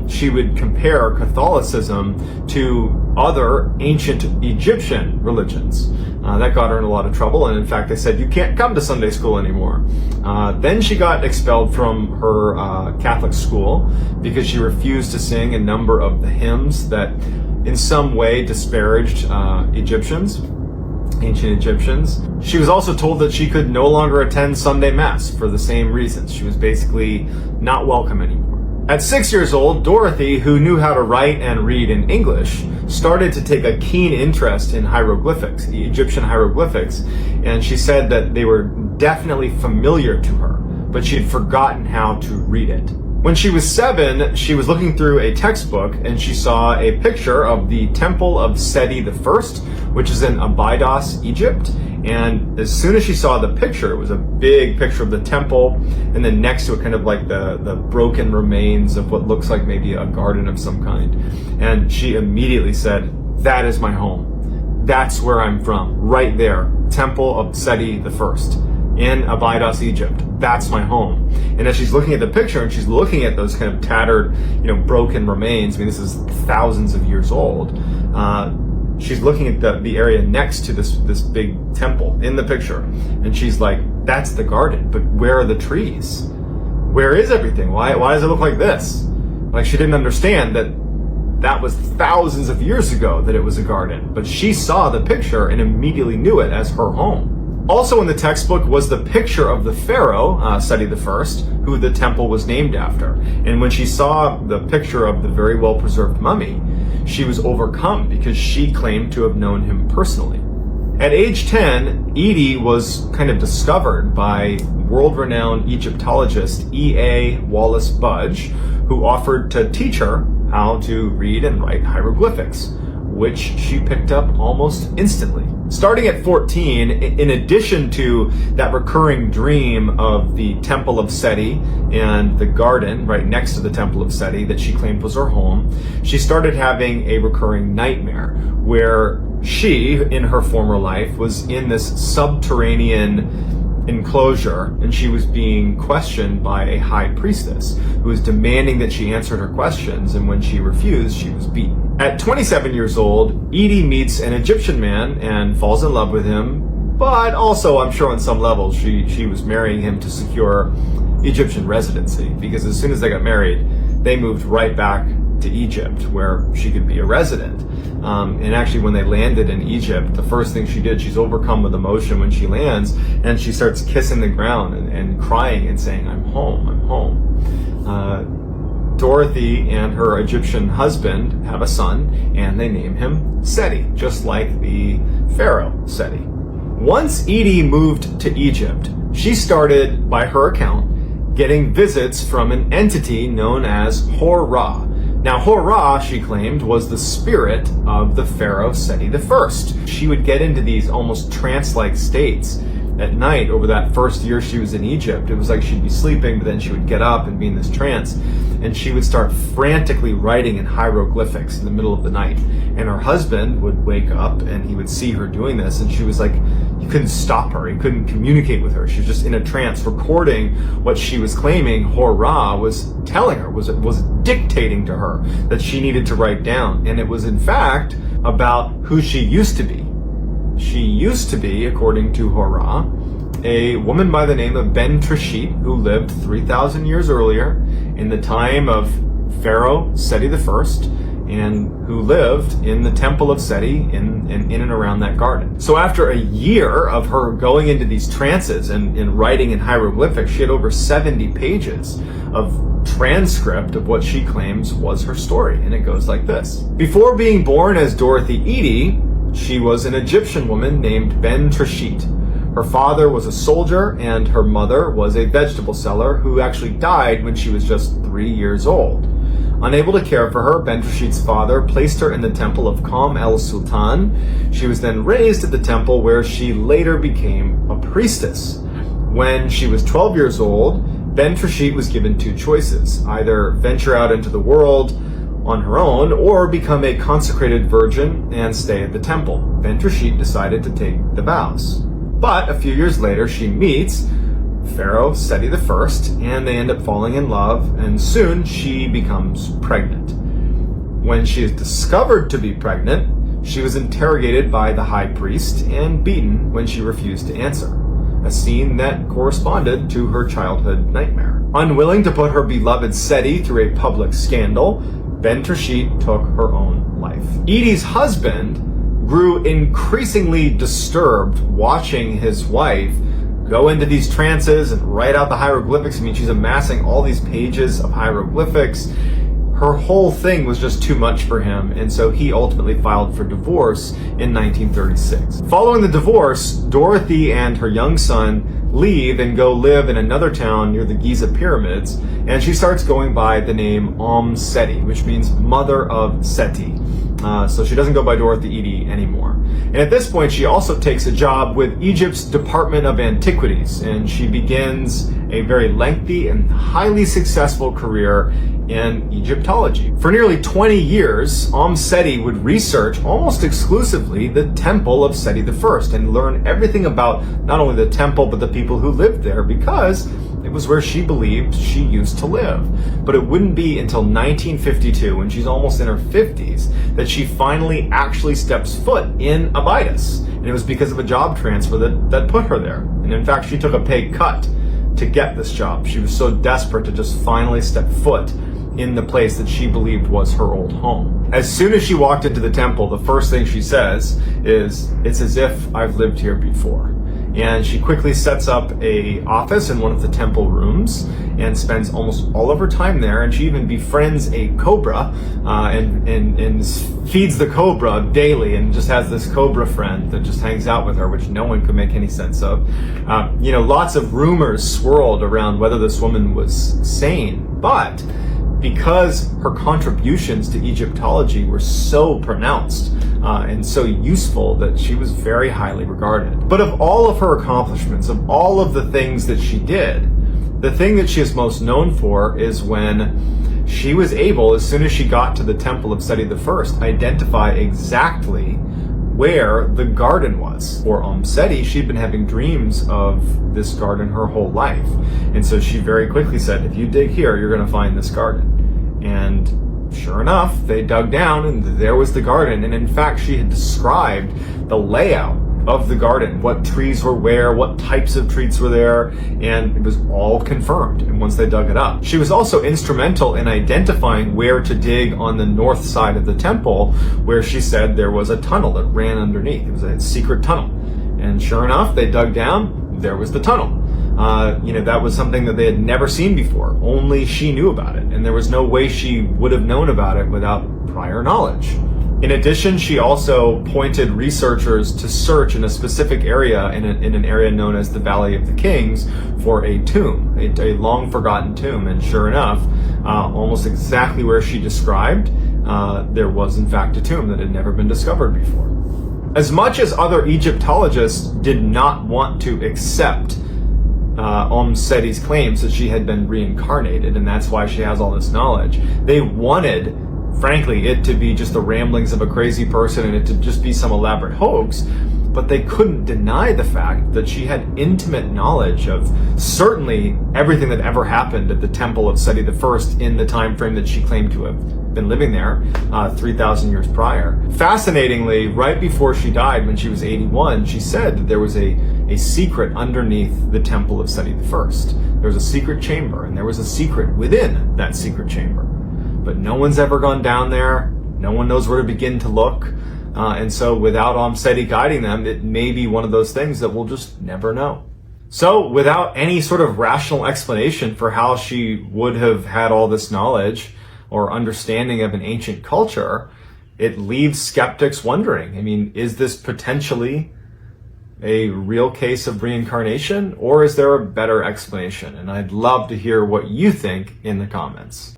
she would compare Catholicism to other ancient Egyptian religions. That got her in a lot of trouble, and in fact they said, you can't come to Sunday school anymore. Then she got expelled from her Catholic school because she refused to sing a number of the hymns that in some way disparaged ancient Egyptians. She was also told that she could no longer attend Sunday Mass for the same reasons. She was basically not welcome anymore. At 6 years old, Dorothy, who knew how to write and read in English, started to take a keen interest in hieroglyphics, the Egyptian hieroglyphics, and she said that they were definitely familiar to her, but she had forgotten how to read it. When she was 7, she was looking through a textbook and she saw a picture of the Temple of Seti I, which is in Abydos, Egypt. And as soon as she saw the picture, it was a big picture of the temple, and then next to it kind of like the broken remains of what looks like maybe a garden of some kind. And she immediately said, that is my home. That's where I'm from, right there, Temple of Seti I. In Abydos, Egypt. That's my home. And as she's looking at the picture and she's looking at those kind of tattered, broken remains, I mean, this is thousands of years old, she's looking at the area next to this big temple in the picture. And she's like, that's the garden, but where are the trees? Where is everything? Why does it look like this? Like, she didn't understand that was thousands of years ago that it was a garden. But she saw the picture and immediately knew it as her home. Also in the textbook was the picture of the pharaoh, Seti I, who the temple was named after. And when she saw the picture of the very well-preserved mummy, she was overcome because she claimed to have known him personally. At age 10, Edie was kind of discovered by world-renowned Egyptologist E.A. Wallace Budge, who offered to teach her how to read and write hieroglyphics, which she picked up almost instantly. Starting at 14, in addition to that recurring dream of the Temple of Seti and the garden right next to the Temple of Seti that she claimed was her home, she started having a recurring nightmare where she, in her former life, was in this subterranean enclosure, and she was being questioned by a high priestess who was demanding that she answered her questions, and when she refused, she was beaten. At 27 years old, Edie meets an Egyptian man and falls in love with him, but also, I'm sure on some level, she was marrying him to secure Egyptian residency, because as soon as they got married, they moved right back to Egypt, where she could be a resident. And actually, when they landed in Egypt, the first thing she did, she's overcome with emotion when she lands, and she starts kissing the ground and crying and saying, I'm home, I'm home. Dorothy and her Egyptian husband have a son, and they name him Seti, just like the pharaoh Seti. Once Edie moved to Egypt, she started, by her account, getting visits from an entity known as Hor-Ra. Now, Hor-Ra, she claimed, was the spirit of the pharaoh Seti I. She would get into these almost trance-like states at night over that first year she was in Egypt. It was like she'd be sleeping, but then she would get up and be in this trance, and she would start frantically writing in hieroglyphics in the middle of the night. And her husband would wake up and he would see her doing this, and she was like, you couldn't stop her, you couldn't communicate with her. She was just in a trance, recording what she was claiming Hor-Ra was telling her, was dictating to her that she needed to write down. And it was in fact about who she used to be. She used to be, according to Hor-Ra, a woman by the name of Ben Trishit, who lived 3,000 years earlier in the time of Pharaoh Seti I, and who lived in the Temple of Seti in and around that garden. So after a year of her going into these trances and writing in hieroglyphics, she had over 70 pages of transcript of what she claims was her story, and it goes like this. Before being born as Dorothy Edie, she was an Egyptian woman named Ben Trishit. Her father was a soldier, and her mother was a vegetable seller who actually died when she was just 3 years old. Unable to care for her, Ben Trishit's father placed her in the temple of Qam el-Sultan. She was then raised at the temple, where she later became a priestess. When she was 12 years old, Ben Trishit was given two choices: either venture out into the world on her own, or become a consecrated virgin and stay at the temple. Ben Trishit decided to take the vows. But a few years later, she meets Pharaoh Seti I, and they end up falling in love, and soon she becomes pregnant. When she is discovered to be pregnant, she was interrogated by the high priest and beaten when she refused to answer, a scene that corresponded to her childhood nightmare. Unwilling to put her beloved Seti through a public scandal, Ben Tershit took her own life. Edie's husband grew increasingly disturbed watching his wife go into these trances and write out the hieroglyphics. I mean, she's amassing all these pages of hieroglyphics. Her whole thing was just too much for him, and so he ultimately filed for divorce in 1936. Following the divorce, Dorothy and her young son leave and go live in another town near the Giza pyramids, and she starts going by the name Seti, which means mother of Seti. So she doesn't go by Dorothy Edie anymore. And at this point, she also takes a job with Egypt's Department of Antiquities, and she begins a very lengthy and highly successful career in Egyptology. For nearly 20 years, Seti would research almost exclusively the temple of Seti I and learn everything about not only the temple but the people who lived there, because it was where she believed she used to live. But it wouldn't be until 1952, when she's almost in her 50s, that she finally actually steps foot in Abydos. And it was because of a job transfer that put her there. And in fact, she took a pay cut to get this job. She was so desperate to just finally step foot in the place that she believed was her old home. As soon as she walked into the temple, the first thing she says is, "It's as if I've lived here before." And she quickly sets up a office in one of the temple rooms and spends almost all of her time there. And she even befriends a cobra and feeds the cobra daily, and just has this cobra friend that just hangs out with her, which no one could make any sense of. Lots of rumors swirled around whether this woman was sane, but because her contributions to Egyptology were so pronounced and so useful, that she was very highly regarded. But of all of her accomplishments, of all of the things that she did, the thing that she is most known for is when she was able, as soon as she got to the temple of Seti I, identify exactly where the garden was. For Seti, she'd been having dreams of this garden her whole life. And so she very quickly said, if you dig here, you're going to find this garden. And sure enough, they dug down and there was the garden. And in fact, she had described the layout of the garden, what trees were where, what types of trees were there, and it was all confirmed. And once they dug it up, she was also instrumental in identifying where to dig on the north side of the temple, where she said there was a tunnel that ran underneath. It was a secret tunnel. And sure enough, they dug down, there was the tunnel. That was something that they had never seen before. Only she knew about it, and there was no way she would have known about it without prior knowledge. In addition, she also pointed researchers to search in a specific area, in an area known as the Valley of the Kings, for a tomb, a long-forgotten tomb. And sure enough, almost exactly where she described, there was in fact a tomb that had never been discovered before. As much as other Egyptologists did not want to accept Seti's claims that she had been reincarnated, and that's why she has all this knowledge, they wanted, frankly, it to be just the ramblings of a crazy person and it to just be some elaborate hoax, but they couldn't deny the fact that she had intimate knowledge of certainly everything that ever happened at the temple of Seti I in the time frame that she claimed to have been living there 3,000 years prior. Fascinatingly, right before she died, when she was 81, she said that there was a secret underneath the temple of Seti I. There was a secret chamber, and there was a secret within that secret chamber. But no one's ever gone down there. No one knows where to begin to look. And so without Seti guiding them, it may be one of those things that we'll just never know. So without any sort of rational explanation for how she would have had all this knowledge or understanding of an ancient culture, it leaves skeptics wondering, is this potentially a real case of reincarnation, or is there a better explanation? And I'd love to hear what you think in the comments.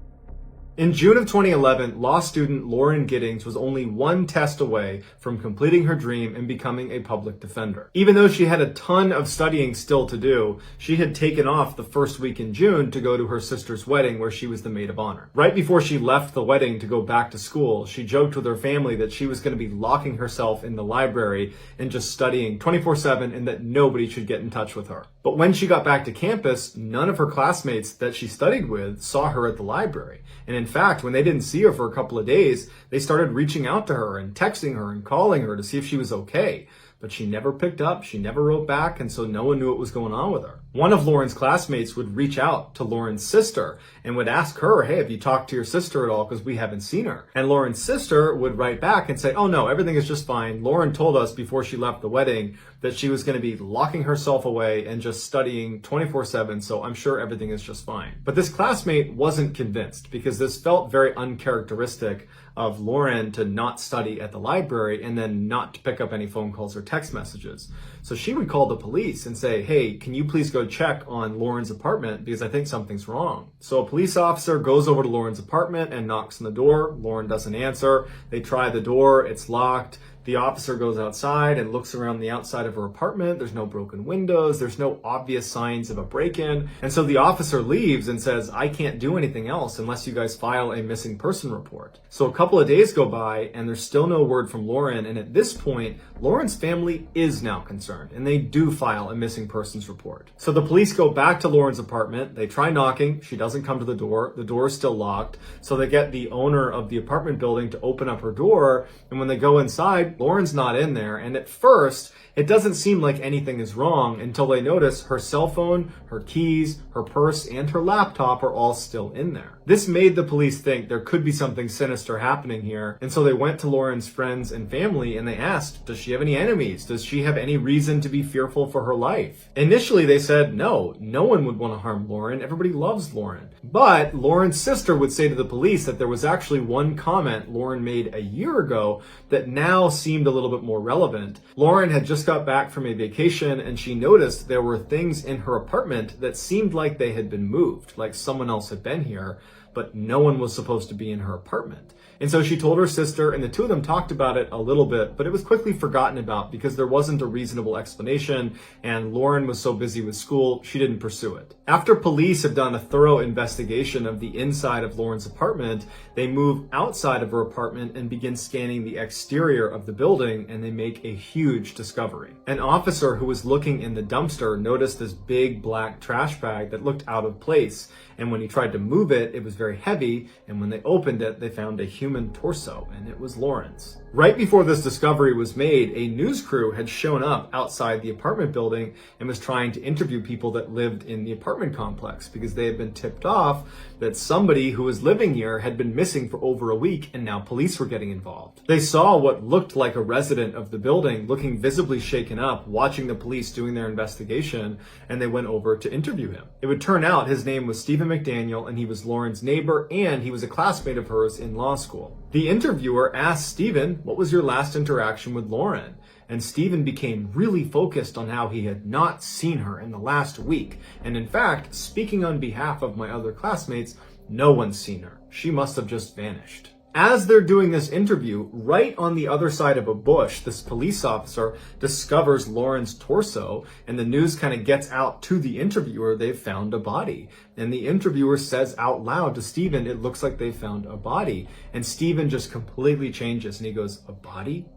In June of 2011, law student Lauren Giddings was only one test away from completing her dream and becoming a public defender. Even though she had a ton of studying still to do, she had taken off the first week in June to go to her sister's wedding, where she was the maid of honor. Right before she left the wedding to go back to school, she joked with her family that she was going to be locking herself in the library and just studying 24/7, and that nobody should get in touch with her. But when she got back to campus, none of her classmates that she studied with saw her at the library. And in fact, when they didn't see her for a couple of days, they started reaching out to her and texting her and calling her to see if she was okay. But she never picked up, she never wrote back, and so no one knew what was going on with her. One of Lauren's classmates would reach out to Lauren's sister and would ask her, hey, have you talked to your sister at all, because we haven't seen her? And Lauren's sister would write back and say, oh no, everything is just fine. Lauren told us before she left the wedding that she was going to be locking herself away and just studying 24/7, so I'm sure everything is just fine. But this classmate wasn't convinced, because this felt very uncharacteristic of Lauren to not study at the library and then not to pick up any phone calls or text messages. So she would call the police and say, hey, can you please go check on Lauren's apartment, because I think something's wrong. So a police officer goes over to Lauren's apartment and knocks on the door. Lauren doesn't answer. They try the door, it's locked. The officer goes outside and looks around the outside of her apartment. There's no broken windows. There's no obvious signs of a break-in. And so the officer leaves and says, I can't do anything else unless you guys file a missing person report. So a couple of days go by and there's still no word from Lauren. And at this point, Lauren's family is now concerned and they do file a missing persons report. So the police go back to Lauren's apartment. They try knocking. She doesn't come to the door. The door is still locked. So they get the owner of the apartment building to open up her door. And when they go inside, Lauren's not in there, and at first, it doesn't seem like anything is wrong until they notice her cell phone, her keys, her purse, and her laptop are all still in there. This made the police think there could be something sinister happening here, and so they went to Lauren's friends and family and they asked, does she have any enemies? Does she have any reason to be fearful for her life? Initially, they said no one would want to harm Lauren. Everybody loves Lauren. But Lauren's sister would say to the police that there was actually one comment Lauren made a year ago that now seemed a little bit more relevant. Lauren had just got back from a vacation and she noticed there were things in her apartment that seemed like they had been moved, like someone else had been here, but no one was supposed to be in her apartment. And so she told her sister, and the two of them talked about it a little bit, but it was quickly forgotten about because there wasn't a reasonable explanation, and Lauren was so busy with school, she didn't pursue it. After police have done a thorough investigation of the inside of Lauren's apartment, they move outside of her apartment and begin scanning the exterior of the building, and they make a huge discovery. An officer who was looking in the dumpster noticed this big black trash bag that looked out of place, and when he tried to move it, it was very heavy, and when they opened it, they found a human torso, and it was Lauren's. Right before this discovery was made, a news crew had shown up outside the apartment building and was trying to interview people that lived in the apartment complex because they had been tipped off that somebody who was living here had been missing for over a week, and now police were getting involved. They saw what looked like a resident of the building looking visibly shaken up, watching the police doing their investigation, and they went over to interview him. It would turn out his name was Stephen McDaniel, and he was Lauren's neighbor, and he was a classmate of hers in law school. The interviewer asked Stephen, what was your last interaction with Lauren? And Stephen became really focused on how he had not seen her in the last week. And in fact, speaking on behalf of my other classmates, no one's seen her. She must have just vanished. As they're doing this interview, right on the other side of a bush, this police officer discovers Lauren's torso, and the news kind of gets out to the interviewer, they've found a body. And the interviewer says out loud to Stephen, it looks like they found a body. And Stephen just completely changes, and he goes, a body?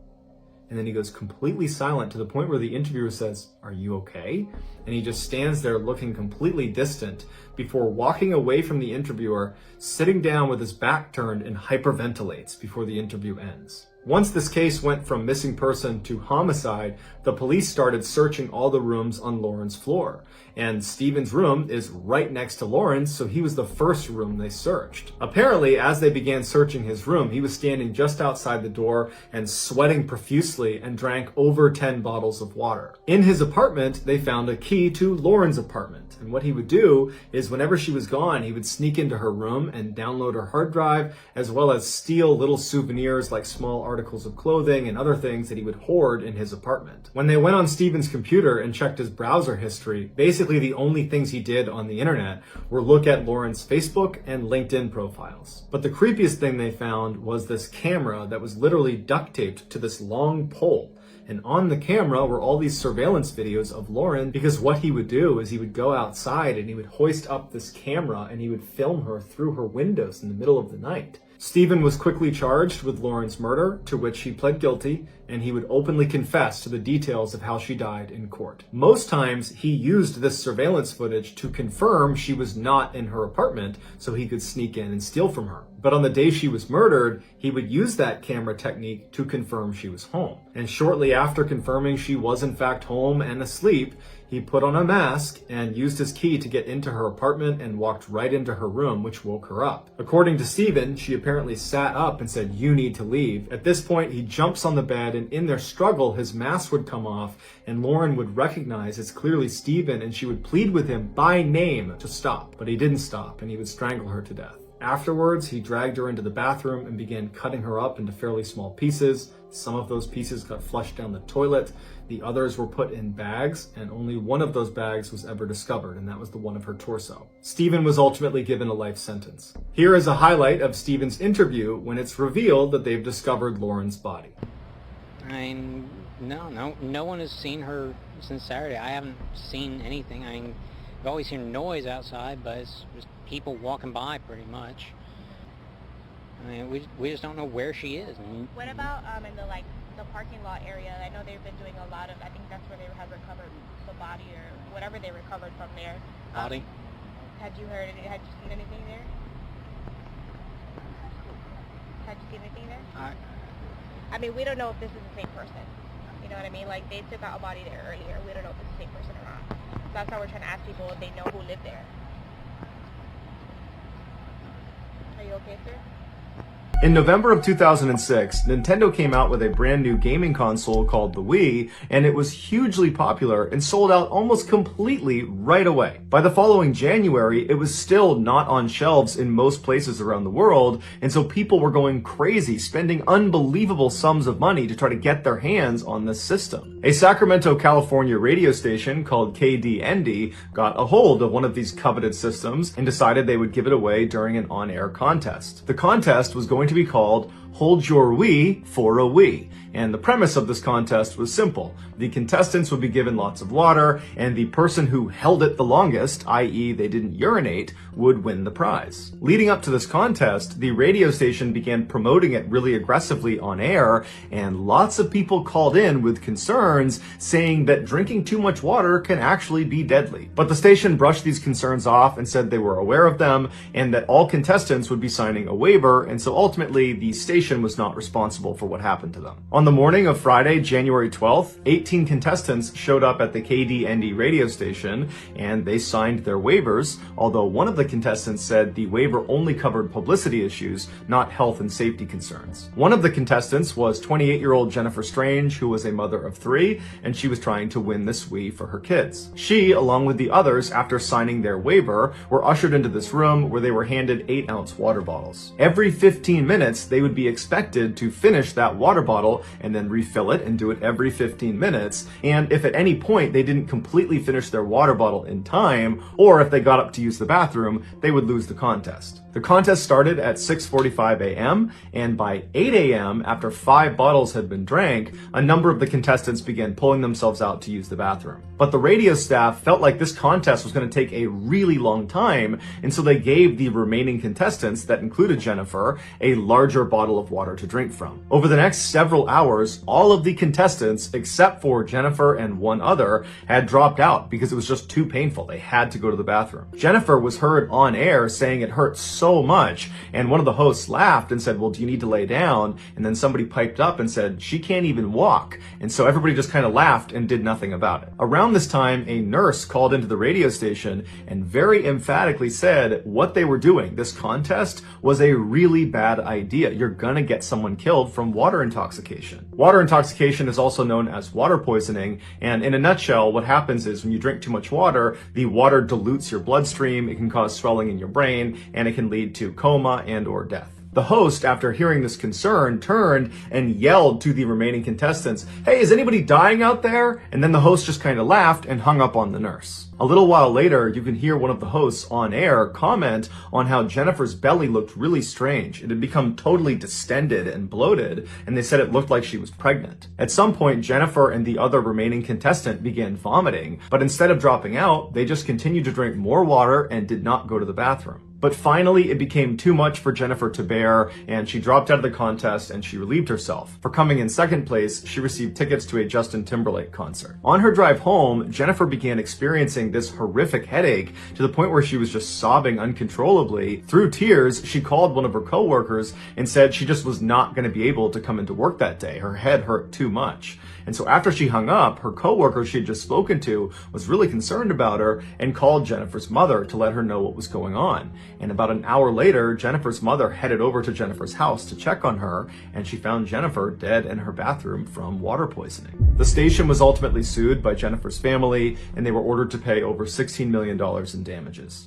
And then he goes completely silent to the point where the interviewer says, are you okay? And he just stands there looking completely distant before walking away from the interviewer, sitting down with his back turned and hyperventilates before the interview ends. Once this case went from missing person to homicide, the police started searching all the rooms on Lauren's floor. And Stephen's room is right next to Lauren's, so he was the first room they searched. Apparently, as they began searching his room, he was standing just outside the door and sweating profusely and drank over 10 bottles of water. In his apartment, they found a key to Lauren's apartment. And what he would do is whenever she was gone, he would sneak into her room and download her hard drive, as well as steal little souvenirs like small articles of clothing and other things that he would hoard in his apartment. When they went on Stephen's computer and checked his browser history, basically the only things he did on the internet were look at Lauren's Facebook and LinkedIn profiles. But the creepiest thing they found was this camera that was literally duct taped to this long pole. And on the camera were all these surveillance videos of Lauren, because what he would do is he would go outside and he would hoist up this camera and he would film her through her windows in the middle of the night. Stephen was quickly charged with Lauren's murder, to which he pled guilty, and he would openly confess to the details of how she died in court. Most times, he used this surveillance footage to confirm she was not in her apartment so he could sneak in and steal from her. But on the day she was murdered, he would use that camera technique to confirm she was home. And shortly after confirming she was in fact home and asleep, he put on a mask and used his key to get into her apartment and walked right into her room, which woke her up. According to Stephen, she apparently sat up and said, "You need to leave." At this point, he jumps on the bed, and in their struggle, his mask would come off, and Lauren would recognize it's clearly Stephen, and she would plead with him by name to stop. But he didn't stop, and he would strangle her to death. Afterwards, he dragged her into the bathroom and began cutting her up into fairly small pieces. Some of those pieces got flushed down the toilet. The others were put in bags, and only one of those bags was ever discovered, and that was the one of her torso. Stephen was ultimately given a life sentence. Here is a highlight of Stephen's interview when it's revealed that they've discovered Lauren's body. I mean, no one has seen her since Saturday. I haven't seen anything. I mean, I've always heard noise outside, but it's just people walking by pretty much. I mean, we just don't know where she is. What about in the parking lot area? I know they've been doing a lot of, I think that's where they have recovered the body or whatever they recovered from there. Body? Had you seen anything there? Had you seen anything there? I mean, we don't know if this is the same person. You know what I mean? Like, they took out a body there earlier. We don't know if it's the same person or not. So that's why we're trying to ask people if they know who lived there. Are you okay, sir? In November of 2006, Nintendo came out with a brand new gaming console called the Wii, and it was hugely popular and sold out almost completely right away. By the following January, it was still not on shelves in most places around the world, and so people were going crazy, spending unbelievable sums of money to try to get their hands on this system. A Sacramento, California radio station called KDND got a hold of one of these coveted systems and decided they would give it away during an on-air contest. The contest was going to be called Hold Your Wii for a Wii. And the premise of this contest was simple. The contestants would be given lots of water, and the person who held it the longest, i.e. they didn't urinate, would win the prize. Leading up to this contest, the radio station began promoting it really aggressively on air, and lots of people called in with concerns saying that drinking too much water can actually be deadly. But the station brushed these concerns off and said they were aware of them, and that all contestants would be signing a waiver, and so ultimately the station was not responsible for what happened to them. On the morning of Friday, January 12th, 18 contestants showed up at the KDND radio station, and they signed their waivers, although one of the contestants said the waiver only covered publicity issues, not health and safety concerns. One of the contestants was 28-year-old Jennifer Strange, who was a mother of 3, and she was trying to win this Wii for her kids. She, along with the others, after signing their waiver, were ushered into this room where they were handed 8-ounce water bottles. Every 15 minutes, they would be expected to finish that water bottle and then refill it and do it every 15 minutes. And if at any point they didn't completely finish their water bottle in time, or if they got up to use the bathroom, they would lose the contest. The contest started at 6:45 a.m., and by 8 a.m., after 5 bottles had been drank, a number of the contestants began pulling themselves out to use the bathroom. But the radio staff felt like this contest was going to take a really long time, and so they gave the remaining contestants, that included Jennifer, a larger bottle of water to drink from. Over the next several hours, all of the contestants, except for Jennifer and one other, had dropped out because it was just too painful. They had to go to the bathroom. Jennifer was heard on air saying it hurt so much, and one of the hosts laughed and said, "Well, do you need to lay down?" And then somebody piped up and said, "She can't even walk." And so everybody just kind of laughed and did nothing about it. Around this time, a nurse called into the radio station and very emphatically said what they were doing, this contest, was a really bad idea. You're gonna get someone killed from water intoxication. Water intoxication is also known as water poisoning, and in a nutshell, what happens is when you drink too much water, the water dilutes your bloodstream, it can cause swelling in your brain, and it can lead to coma and or death. The host, after hearing this concern, turned and yelled to the remaining contestants, "Hey, is anybody dying out there?" And then the host just kind of laughed and hung up on the nurse. A little while later, you can hear one of the hosts on air comment on how Jennifer's belly looked really strange. It had become totally distended and bloated, and they said it looked like she was pregnant. At some point, Jennifer and the other remaining contestant began vomiting, but instead of dropping out, they just continued to drink more water and did not go to the bathroom. But finally, it became too much for Jennifer to bear, and she dropped out of the contest and she relieved herself. For coming in second place, she received tickets to a Justin Timberlake concert. On her drive home, Jennifer began experiencing this horrific headache to the point where she was just sobbing uncontrollably. Through tears, she called one of her coworkers and said she just was not going to be able to come into work that day. Her head hurt too much. And so after she hung up, her coworker she had just spoken to was really concerned about her and called Jennifer's mother to let her know what was going on. And about an hour later, Jennifer's mother headed over to Jennifer's house to check on her, and she found Jennifer dead in her bathroom from water poisoning. The station was ultimately sued by Jennifer's family, and they were ordered to pay over $16 million in damages.